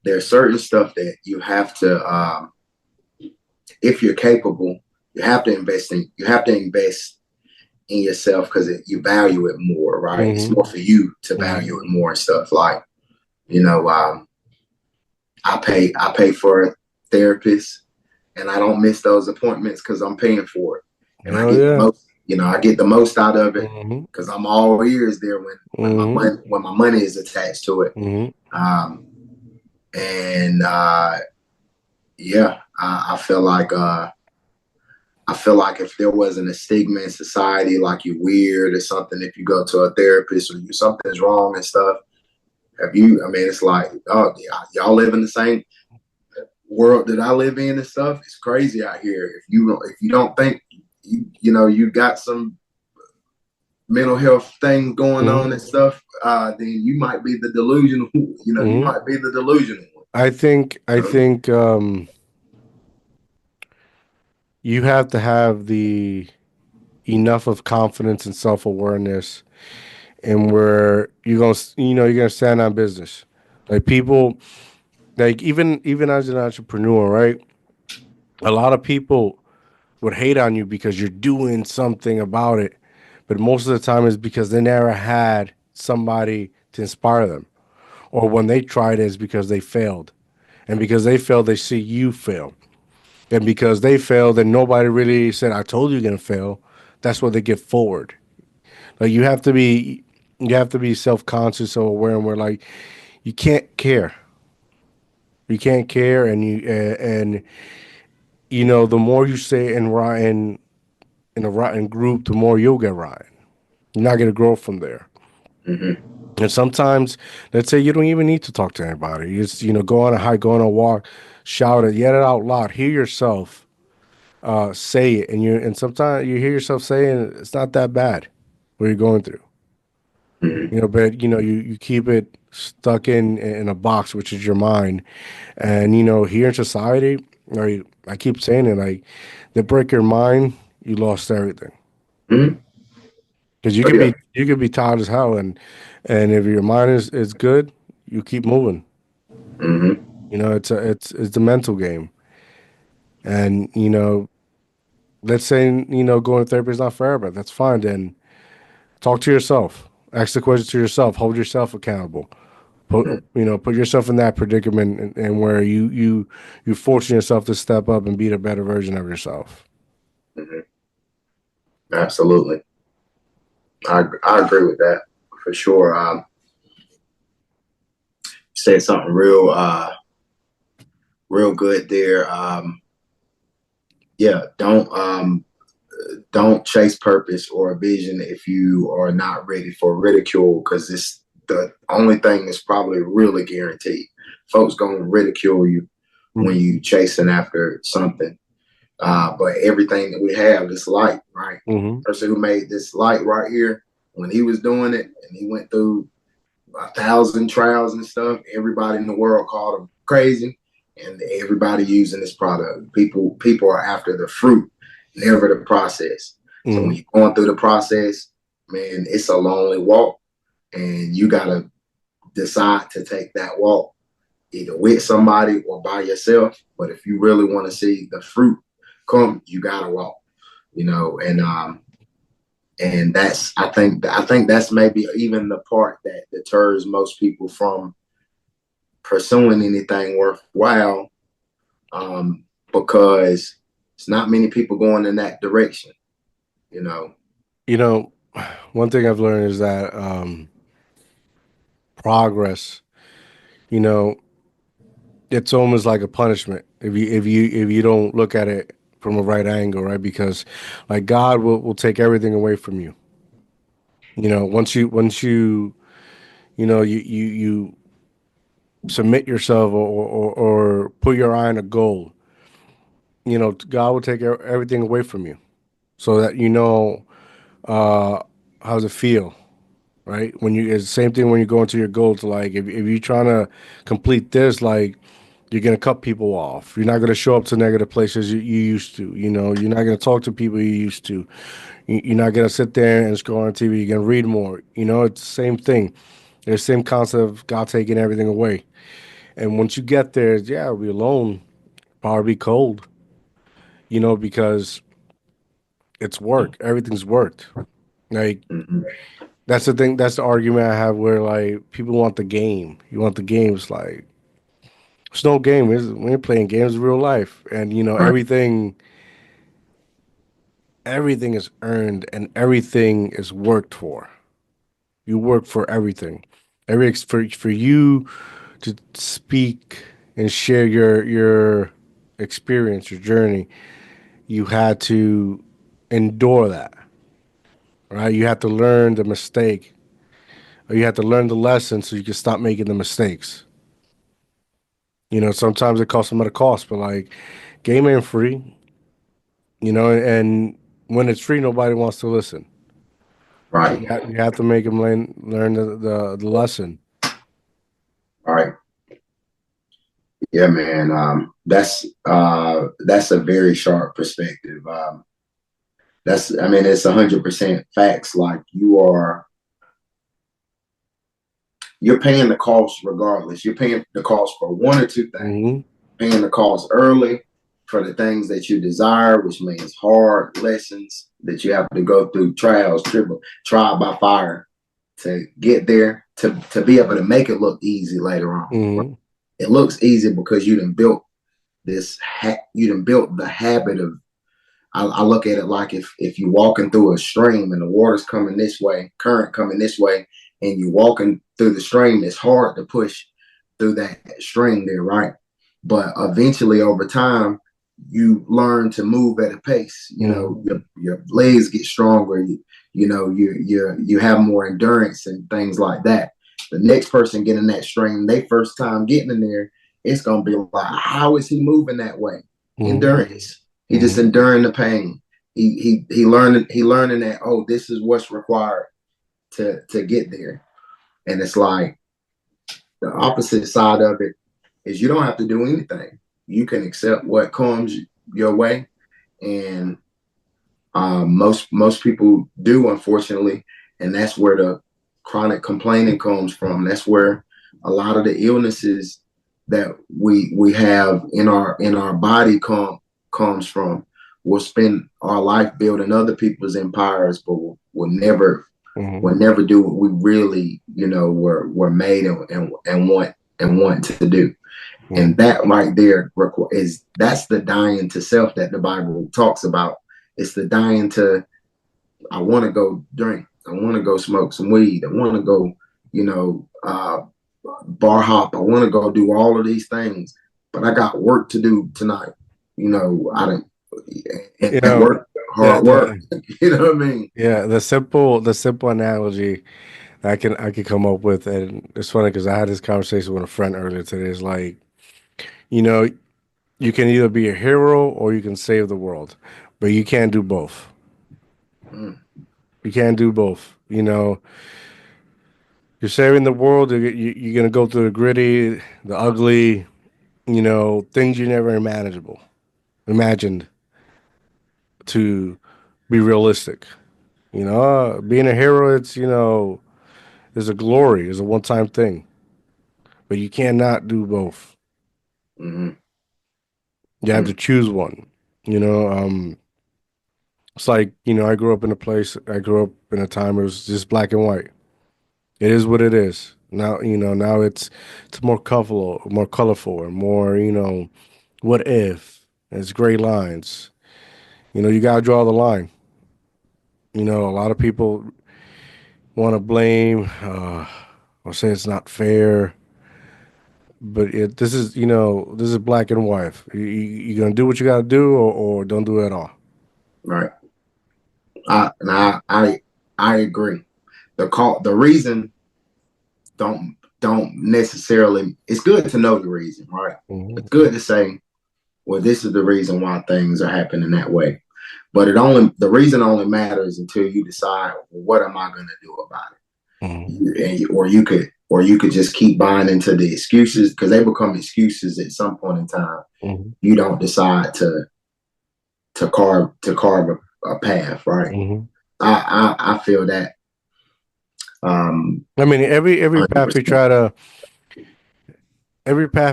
S2: there's certain stuff that you have to, if you're capable, you have to invest in yourself because you value it more, right? It's
S1: Hmm.
S2: more for you to
S1: Hmm.
S2: value it more and stuff. Like, you know, um, I pay for a therapist, and I don't miss those appointments because I'm paying for it, and I
S1: Hell
S2: get the
S1: yeah.
S2: most. I get the most out of it
S1: Hmm.
S2: because I'm all ears there
S1: Hmm.
S2: when my money is attached to it.
S1: Hmm.
S2: Um, and yeah, I feel like if there wasn't a stigma in society, like you're weird or something, if you go to a therapist or something's wrong and stuff, have you? I mean, it's like, oh, y'all live in the same world that I live in and stuff. It's crazy out here. If you don't think you got some mental health thing going on
S1: Hmm.
S2: and stuff, then you might be the delusional. You
S1: Hmm.
S2: might be the delusional one.
S1: I think you have to have the enough of confidence and self awareness, and where you're gonna stand on business. Like people, like even as an entrepreneur, right? A lot of people would hate on you because you're doing something about it, but most of the time it's because they never had somebody to inspire them, or when they tried it's because they failed, and because they failed, they see you fail, and because they failed, and nobody really said, "I told you you're gonna fail." That's what they get forward. Like you have to be self conscious or aware, and we're like, you can't care, and you know, the more you say and rotten in a rotten group, the more you'll get rotten. You're not gonna grow from there.
S2: Mm-hmm.
S1: And sometimes, let's say you don't even need to talk to anybody. You just, you know, go on a hike, go on a walk, shout it, yell it out loud, hear yourself say it, and sometimes you hear yourself saying it's not that bad what you're going through.
S2: Mm-hmm.
S1: You know, but you know, you keep it stuck in a box, which is your mind. And you know, here in society, like I keep saying it, like they break your mind, you lost everything.
S2: Mm-hmm.
S1: Because
S2: Oh yeah.
S1: you could be tired as hell, and if your mind is good, you keep moving.
S2: Mm-hmm.
S1: You know, it's the mental game. And you know, let's say you know going to therapy is not for everybody. That's fine. Then talk to yourself. Ask the question to yourself. Hold yourself accountable. Put yourself in that predicament, and where you forcing yourself to step up and be the better version of yourself.
S2: Mm-hmm. Absolutely. I agree with that for sure. Said something real good there. Yeah, don't chase purpose or a vision if you are not ready for ridicule, because it's the only thing that's probably really guaranteed. Folks gonna ridicule you when you chasing after something. But everything that we have, this light, right?
S1: Mm-hmm.
S2: Person who made this light right here, when he was doing it and he went through 1,000 trials and stuff, everybody in the world called him crazy, and everybody using this product. People are after the fruit, never the process. So when
S1: Mm-hmm.
S2: you're going through the process, man, it's a lonely walk, and you gotta decide to take that walk either with somebody or by yourself. But if you really want to see the fruit come, you gotta walk. You know, and that's I think that's maybe even the part that deters most people from pursuing anything worthwhile, because it's not many people going in that direction, you know.
S1: You know, one thing I've learned is that progress. You know, it's almost like a punishment if you don't look at it from a right angle, right? Because like God will take everything away from you. You know, once you you know you submit yourself or put your eye on a goal, you know, God will take everything away from you, so that you know how does it feel, right? When you it's the same thing when you go into your goals. Like if you're trying to complete this, like you're gonna cut people off. You're not gonna show up to negative places you used to. You know, you're not gonna talk to people you used to. You're not gonna sit there and scroll on TV. You're gonna read more. You know, it's the same thing. It's the same concept of God taking everything away. And once you get there, yeah, I'll be alone. Probably be cold. You know, because it's work. Everything's worked. Like
S2: Mm-hmm.
S1: that's the thing. That's the argument I have where like people want the game. You want the games. Like it's no game. We're playing games in real life, and you know
S2: Right.
S1: everything is earned and everything is worked for. You work for everything. For you to speak and share your experience, your journey, you had to endure that, right? You had to learn the mistake, or you had to learn the lesson so you can stop making the mistakes. You know, sometimes it costs them at a cost, but like game ain't free, you know, and when it's free, nobody wants to listen.
S2: Right.
S1: You have to make them learn the lesson.
S2: Right. Yeah, man. That's a very sharp perspective. That's I mean it's 100% facts. Like you're paying the cost regardless. You're paying the cost for one or two things.
S1: Hmm.
S2: Paying the cost early for the things that you desire, which means hard lessons that you have to go through, trials, trial by fire to get there, to be able to make it look easy later on.
S1: Mm-hmm.
S2: It looks easy because you done built you done built the habit of. I look at it like if you're walking through a stream and the water's coming this way, current coming this way, and you're walking through the stream, it's hard to push through that stream there, right? But eventually, over time, you learn to move at a pace. You know, your legs get stronger. You have more endurance and things like that. The next person getting that stream, they first time getting in there, it's gonna be like, how is he moving that way? Endurance. He just enduring the pain. He learning that, oh, this is what's required to get there. And it's like the opposite side of it is you don't have to do anything. You can accept what comes your way. And most people do, unfortunately, and that's where the chronic complaining comes from. That's where a lot of the illnesses that we have in our body comes from. We'll spend our life building other people's empires, but we'll never do what we really, were made and want to do. And that right there that's the dying to self that the Bible talks about. It's the dying to, I want to go drink, I want to go smoke some weed, I want to go, bar hop, I want to go do all of these things, but I got work to do tonight. I don't. Work, hard work. You know what I mean?
S1: Yeah, the simple analogy I can come up with, and it's funny because I had this conversation with a friend earlier today. It's like, you can either be a hero or you can save the world, but you can't do both. You can't do both. You're saving the world. You're gonna go through the gritty, the ugly, things you never imagined to be realistic. Being a hero, it's is a glory, is a one-time thing, but you cannot do both. You have to choose one. It's like, I grew up in a time where it was just black and white. It is what it is. Now, now it's more colorful, and more, what if? It's gray lines. You gotta draw the line. A lot of people want to blame or say it's not fair, but this is black and white. You're gonna do what you gotta do, or don't do it at all.
S2: Right. I agree. The reason don't necessarily. It's good to know the reason, right? It's good to say, well, this is the reason why things are happening that way. But the reason only matters until you decide, well, what am I going to do about it? Or you could just keep buying into the excuses, because they become excuses at some point in time. You don't decide to carve a path, right? I feel that.
S1: I mean, every path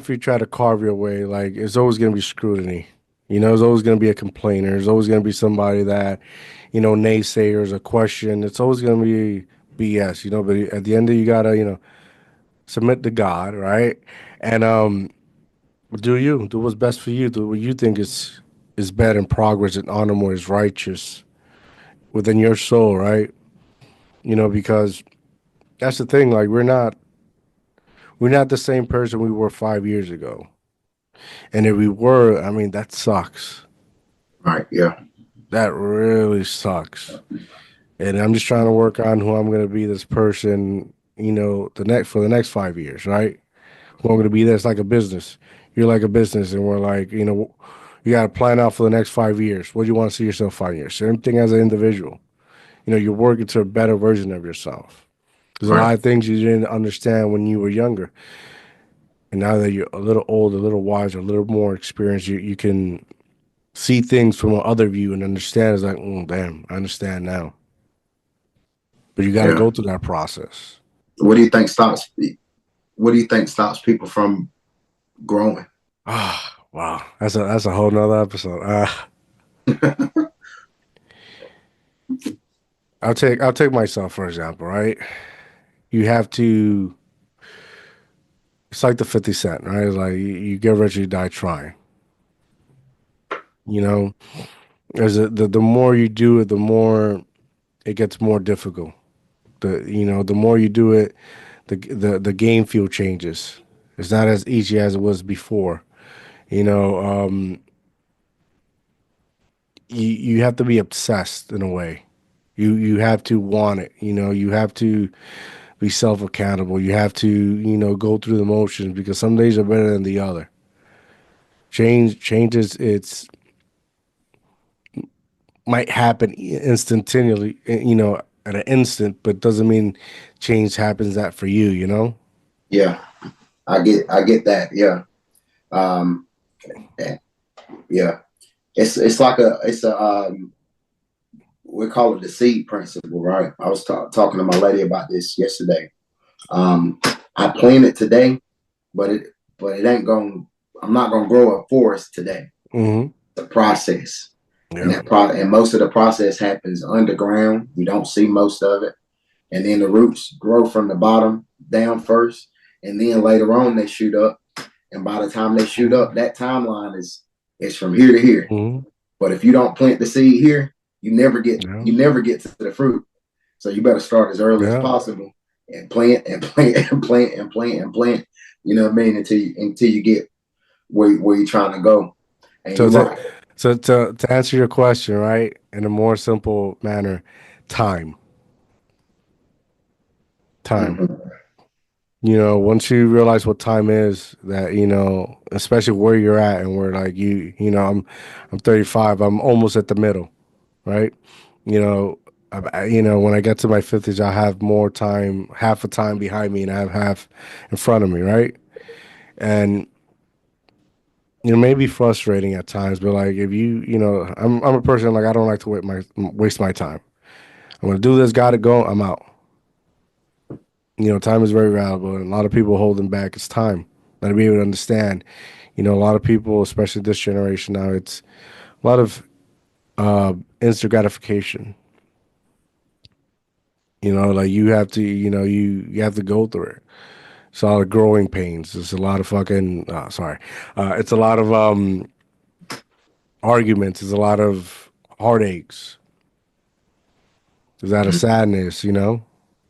S1: you try to carve your way, like, it's always going to be scrutiny. There's always going to be a complainer. There's always going to be somebody that, naysayers, a question. It's always going to be BS, but at the end of it, you got to, submit to God, right? And do what's best for you. Do what you think is better in progress and honor more is righteous within your soul, right? Because that's the thing. Like, we're not the same person we were 5 years ago. And if we were, I mean, that sucks.
S2: Right. Yeah.
S1: That really sucks. And I'm just trying to work on who I'm going to be this person, for the next 5 years, right? Who I'm going to be. That's like a business. You're like a business, and we're like, you got to plan out for the next 5 years. What do you want to see yourself 5 years? Same thing as an individual. You're working to a better version of yourself. There's a lot of things you didn't understand when you were younger. And now that you're a little older, a little wiser, a little more experienced, you can see things from another view and understand. It's like, damn, I understand now. But you got to go through that process.
S2: What do you think stops people from growing?
S1: Wow, that's a whole nother episode. I'll take myself for example, right? You have to. It's like the 50 Cent, right? It's like you get rich, you die trying. You know, the more you do it, the more it gets more difficult. The more you do it, the game field changes. It's not as easy as it was before. You know, you have to be obsessed in a way. You have to want it. You have to be self accountable. You have to go through the motions because some days are better than the other. Changes it's might happen instantaneously, at an instant, but doesn't mean change happens that for you.
S2: Yeah, I get that. Yeah. Um, yeah. It's like we call it the seed principle, right? I was talking to my lady about this yesterday. I planted today, but it ain't going. I'm not going to grow a forest today.
S1: Mm-hmm.
S2: The process, and
S1: Yeah.
S2: and most of the process happens underground. You don't see most of it, and then the roots grow from the bottom down first, and then later on they shoot up. And by the time they shoot up, that timeline is from here to here.
S1: Mm-hmm.
S2: But if you don't plant the seed here,
S1: Yeah.
S2: you never get to the fruit. So you better start as early as
S1: Yeah.
S2: possible and plant and plant and plant and plant and plant. You know what I mean? Until you get where you're trying to go. And
S1: So
S2: you're
S1: to
S2: right.
S1: so to answer your question, right, in a more simple manner, time. Time.
S2: Mm-hmm.
S1: Once you realize what time is, that especially where you're at and where like I'm 35, I'm almost at the middle, right? You know, when I get to my 50s, I have more time, half a time behind me, and I have half in front of me, right? And it may be frustrating at times, but like if I'm a person like I don't like to waste my time. I'm gonna do this, got to go. I'm out. Time is very valuable, and a lot of people holding back. It's time. Let me be able to understand. A lot of people, especially this generation now, it's a lot of instant gratification. Like you have to, you have to go through it. It's a lot of growing pains. It's a lot of fucking. Sorry, it's a lot of arguments. It's a lot of heartaches. There's that of sadness,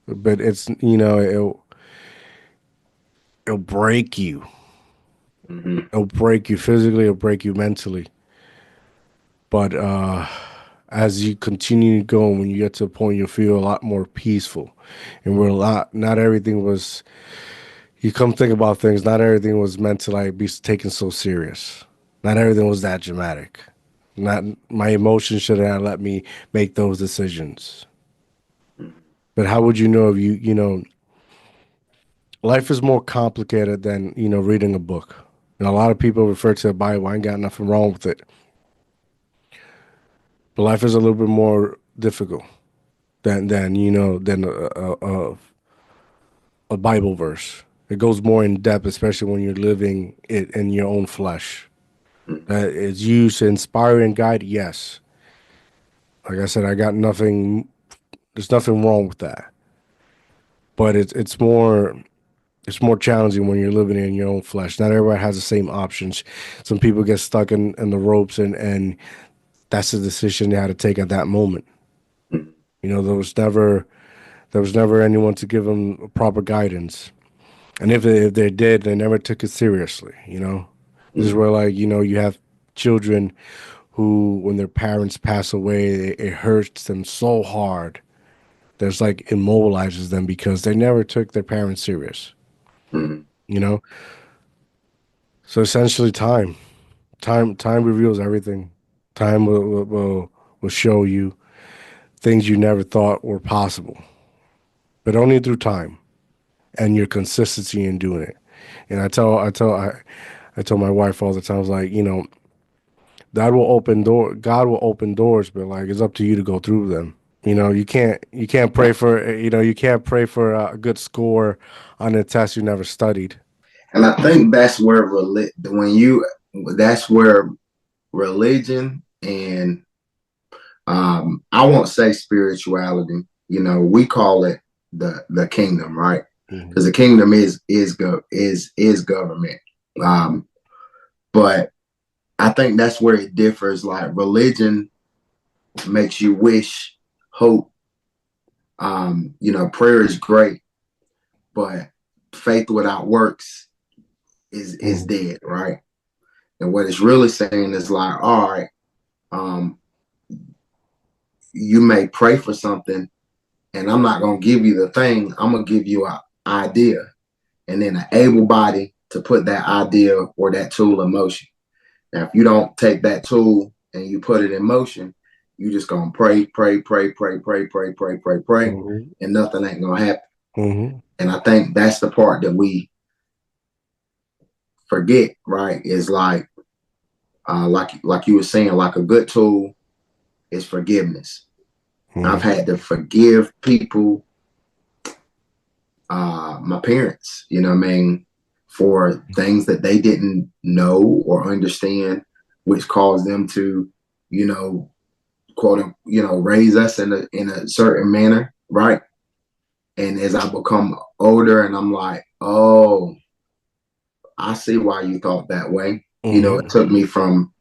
S1: but it's it'll break you.
S2: Mm-hmm.
S1: It'll break you physically. It'll break you mentally. But as you continue to go, when you get to a point, you'll feel a lot more peaceful, and we're a lot. Not everything was. You come think about things. Not everything was meant to like be taken so serious. Not everything was that dramatic. Not my emotions should have let me make those decisions. But how would you know if life is more complicated than reading a book. A lot of people refer to the Bible. I ain't got nothing wrong with it, but life is a little bit more difficult than a Bible verse. It goes more in depth, especially when you're living it in your own flesh. It's used to inspire and guide. Yes, like I said, I got nothing. There's nothing wrong with that, but it's more challenging when you're living in your own flesh. Not everybody has the same options. Some people get stuck in the ropes, and that's the decision they had to take at that moment. There was never anyone to give them proper guidance, and if they did, they never took it seriously. This is
S2: Mm-hmm.
S1: where like you have children who, when their parents pass away, it hurts them so hard. There's like immobilizes them because they never took their parents serious.
S2: Mm-hmm.
S1: You know, so essentially, time reveals everything. Time will show you things you never thought were possible, but only through time and your consistency in doing it. And I tell my wife all the time, I was like, God will open doors, but like it's up to you to go through them. You can't pray for a good score on a test you never studied.
S2: And I think that's where that's where religion and I won't say spirituality. You know, we call it the kingdom, right? Because the kingdom is government. Um, but I think that's where it differs. Like religion makes you wish, hope. You know, prayer is great, but faith without works is dead, right? And what it's really saying is like, all right, um, you may pray for something, and I'm not gonna give you the thing. I'm gonna give you an idea, and then an able body to put that idea or that tool in motion. Now, if you don't take that tool and you put it in motion, you just gonna pray, pray, pray, pray, pray, pray, pray, pray, pray, and nothing ain't gonna happen. And I think that's the part that we forget, right? Is like you were saying, like a good tool is forgiveness. I've had to forgive people, my parents, you know what I mean, for things that they didn't know or understand, which caused them to, you know, quote, you know, raise us in a certain manner, right? And as I become older, and I'm like, oh, I see why you thought that way. You know, it took me from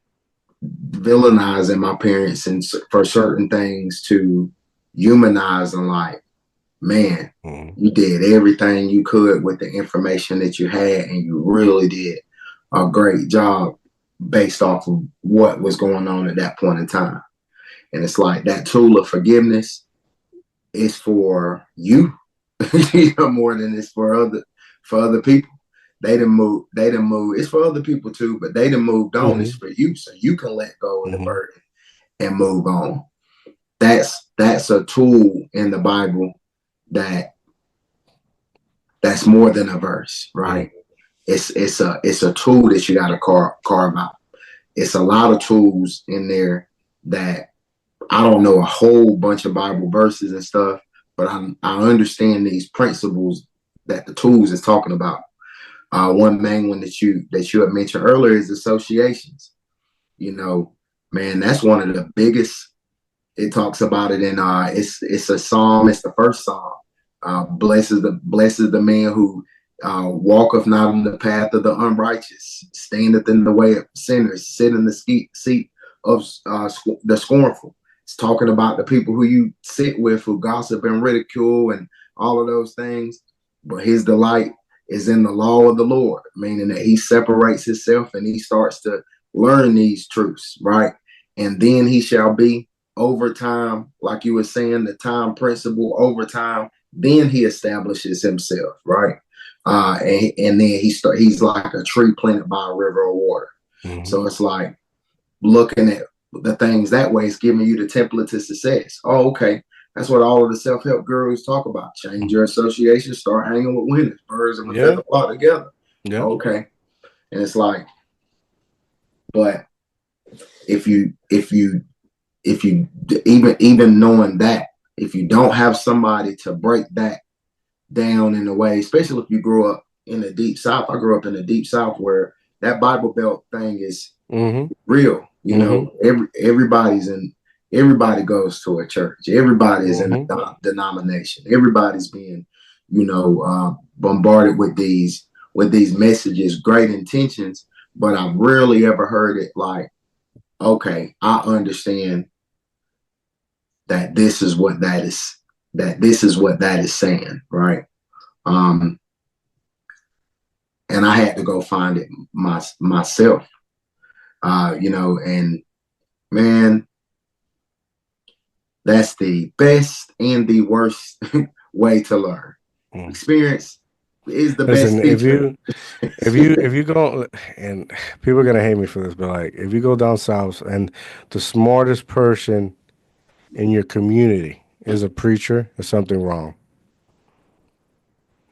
S2: villainizing my parents and for certain things to humanizing, like, man, you did everything you could with the information that you had, and you really did a great job based off of what was going on at that point in time. And it's like that tool of forgiveness is for you, you know, more than it's for other people. They didn't move. They didn't move. It's for other people too, but they didn't moved on. It's for you, so you can let go of the burden and move on. That's a tool in the Bible that's more than a verse, right? It's a tool that you got to carve out. It's a lot of tools in there that I don't know a whole bunch of Bible verses and stuff, but I understand these principles that the tools is talking about. One main one that you had mentioned earlier is associations. You know, man, that's one of the biggest. It talks about it in it's a psalm. It's the first psalm. Blesses the man who walketh not in the path of the unrighteous, standeth in the way of sinners, sit in the seat of the scornful. It's talking about the people who you sit with, who gossip and ridicule and all of those things. But his delight is in the law of the Lord, meaning that he separates himself and he starts to learn these truths, right? And then he shall be over time, like you were saying, the time principle over time. Then he establishes himself, right? And then he's like a tree planted by a river of water. So it's like looking at the things that way is giving you the template to success. Oh, okay. That's what all of the self-help gurus talk about. Change your association, start hanging with winners. Birds of a feather flock together. Yeah. Okay. And it's like, but if you even knowing that, if you don't have somebody to break that down in a way, especially if you grew up in the deep South. I grew up in the deep South where that Bible Belt thing is real. You know, everybody goes to a church. Everybody is in a denomination. Everybody's being, you know, bombarded with these messages, great intentions. But I've rarely ever heard it like, okay, I understand that this is what that is saying, right? And I had to go find it myself, you know, and man, that's the best and the worst way to learn. Experience is the best teacher.
S1: If you go, and people are gonna hate me for this, but like if you go down south and the smartest person in your community is a preacher, there's something wrong.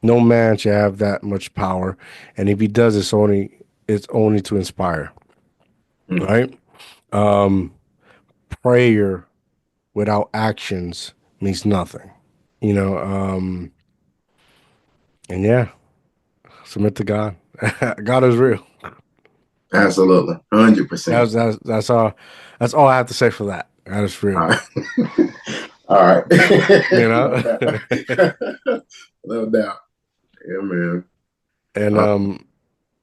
S1: No man should have that much power, and if he does, it's only to inspire, right? Prayer without actions means nothing, you know. And yeah, submit to God. God is real.
S2: Absolutely.
S1: That's
S2: 100%.
S1: that's that's all. That's all I have to say for that. That is real.
S2: All right. All right.
S1: You
S2: No
S1: know.
S2: doubt. No doubt. Yeah, man.
S1: And
S2: Uh,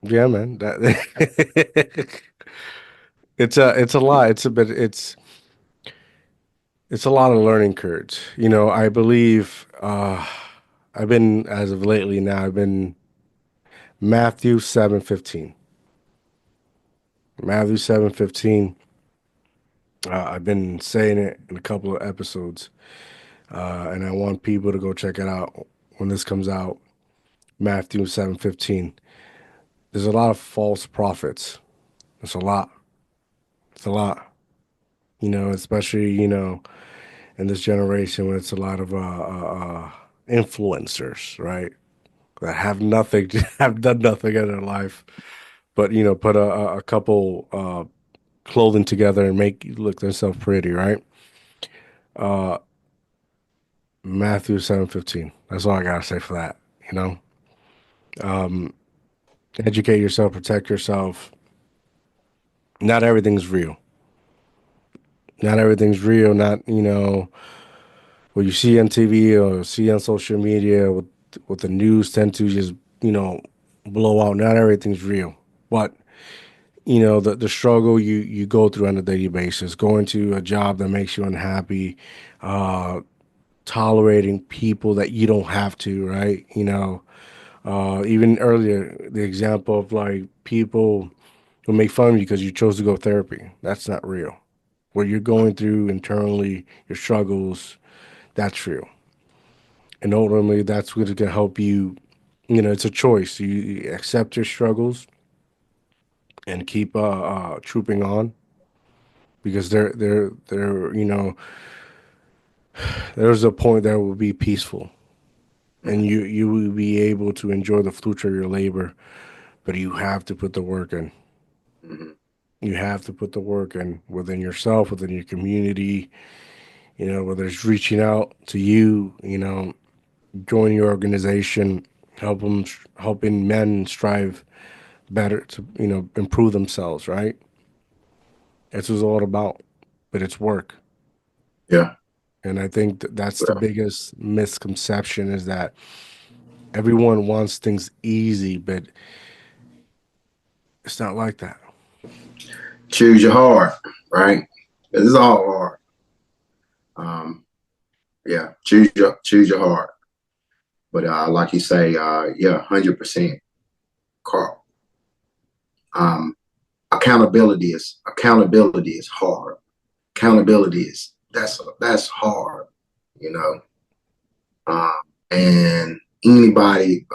S1: yeah, man. That it's a lot. It's a lot of learning curves. I believe I've been as of lately now. I've been Matthew 7:15. Matthew 7:15. I've been saying it in a couple of episodes, and I want people to go check it out when this comes out. Matthew 7:15. There's a lot of false prophets. It's a lot. It's a lot. Especially in this generation when it's a lot of influencers, right? That have nothing, have done nothing in their life, but put a couple clothing together and make look themselves pretty, right? Matthew 7:15. That's all I gotta say for that. You know, educate yourself, protect yourself. Not everything's real. Not everything's real. Not what you see on TV or see on social media. What the news tend to just blow out. Not everything's real, but the struggle you go through on a daily basis, going to a job that makes you unhappy, tolerating people that you don't have to, right? Even earlier, the example of like people who make fun of you because you chose to go therapy. That's not real. What you're going through internally, your struggles, that's real. And ultimately, that's what can help you. It's a choice. You accept your struggles and keep trooping on because they're there's a point that will be peaceful and you will be able to enjoy the fruits of your labor, but you have to put the work in.
S2: mhm.
S1: You have to put the work in within yourself, within your community, whether it's reaching out to you, join your organization, helping men strive better to, improve themselves, right? That's what it's all about, but it's work.
S2: Yeah.
S1: And I think that's the
S2: Well,
S1: biggest misconception is that everyone wants things easy, but it's not like that.
S2: choose your heart, right? It's all hard. Yeah. Choose your heart. But like you say, yeah, 100%. Carl. Um, accountability is hard. Accountability is that's hard, you know. Um, and anybody,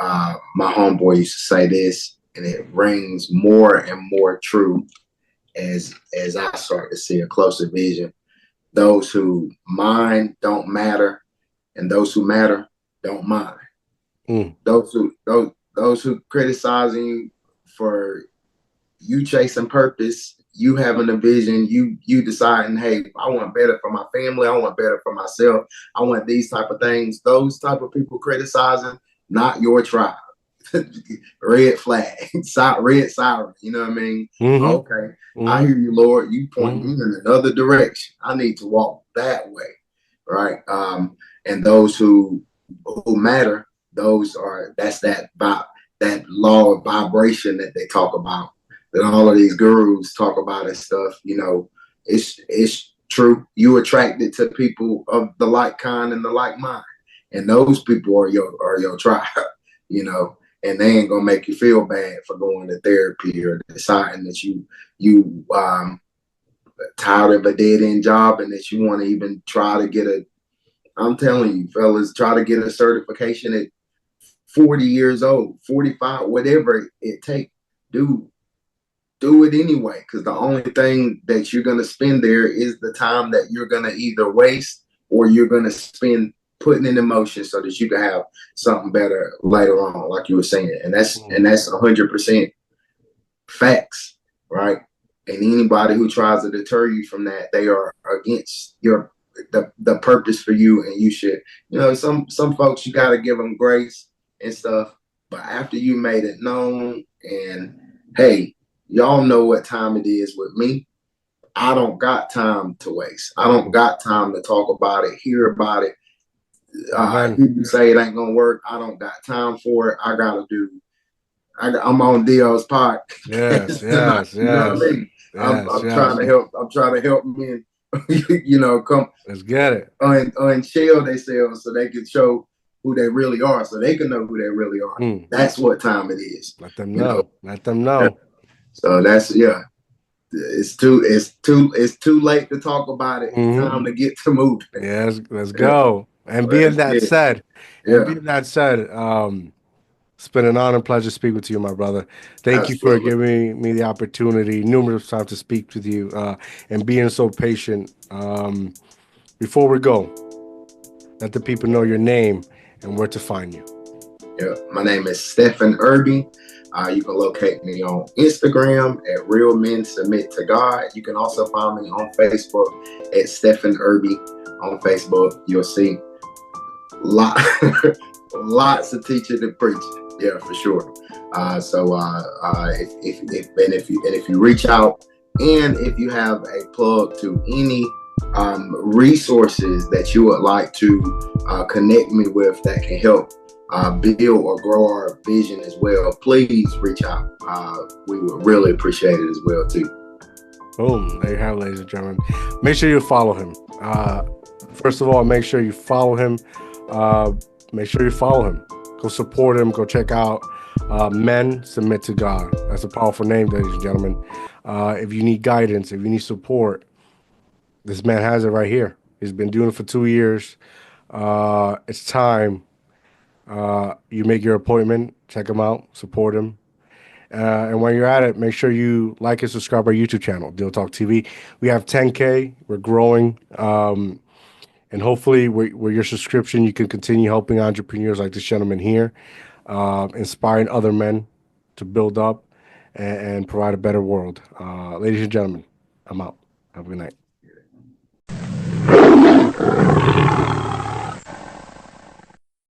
S2: my homeboy used to say this, and it rings more and more true as I start to see a closer vision. Those who mind don't matter, and those who matter don't mind.
S1: Mm,
S2: Those who criticizing you for you chasing purpose, you having a vision, you deciding, hey, I want better for my family, I want better for myself, I want these type of things. Those type of people criticizing, not your tribe. Red flag, red siren. You know what I mean?
S1: mm-hmm,
S2: Okay, I
S1: mm-hmm,
S2: hear you, Lord. You point me
S1: mm-hmm.
S2: in another direction. I need to walk that way, right? And those who matter, that's that law of vibration that they talk about, that all of these gurus talk about and stuff. It's true. You attracted to people of the like kind and the like mind, and those people are your tribe. You know, and they ain't gonna make you feel bad for going to therapy or deciding that you tired of a dead end job and that you want to even try to get a. I'm telling you, fellas, try to get a certification at 40 years old, 45, whatever it takes. Do it anyway, because the only thing that you're going to spend there is the time that you're going to either waste or you're going to spend putting in emotion so that you can have something better later on, like you were saying. And that's 100% facts, right? And anybody who tries to deter you from that, they are against the purpose for you. And you should, some folks, you got to give them grace and stuff. But after you made it known, and hey, y'all know what time it is with me. I don't got time to waste. I don't got time to talk about it, hear about it. You say it ain't gonna work. I don't got time for it. I gotta do. I'm on Dio's podcast.
S1: Yes,
S2: Tonight,
S1: yes,
S2: you know what I
S1: yes,
S2: mean?
S1: yes,
S2: I'm trying
S1: yes.
S2: to help. I'm trying to help men. Come.
S1: Let's get it.
S2: Unshell themselves so they can show who they really are, so they can know who they really are. That's what time it is.
S1: Let them know. Let them know.
S2: So that's It's too late to talk about it. It's time to get to moving.
S1: Yes, let's go. And being that said, it's been an honor and pleasure speaking with you, my brother. Thank you for giving me the opportunity numerous times to speak with you and being so patient. Before we go, let the people know your name and where to find you.
S2: Yeah, my name is Stephen Erby. You can locate me on Instagram at Real Men Submit to God. You can also find me on Facebook at Stephen Erby on Facebook. You'll see lots of teaching and preaching. Yeah, for sure. If you reach out, and if you have a plug to any resources that you would like to connect me with that can help build or grow our vision as well, please reach out. We would really appreciate it as well too.
S1: Boom. There you have it, ladies and gentlemen. Make sure you follow him. First of all, make sure you follow him. Go support him. Go check out Men Submit to God. That's a powerful name, ladies and gentlemen. If you need guidance, if you need support, this man has it right here. He's been doing it for 2 years. It's time. You make your appointment, check him out, support him. And when you're at it, make sure you like and subscribe our YouTube channel, DIOTALK TV. We have 10K. We're growing. And hopefully with your subscription, you can continue helping entrepreneurs like this gentleman here, inspiring other men to build up and provide a better world. Ladies and gentlemen, I'm out. Have a good night.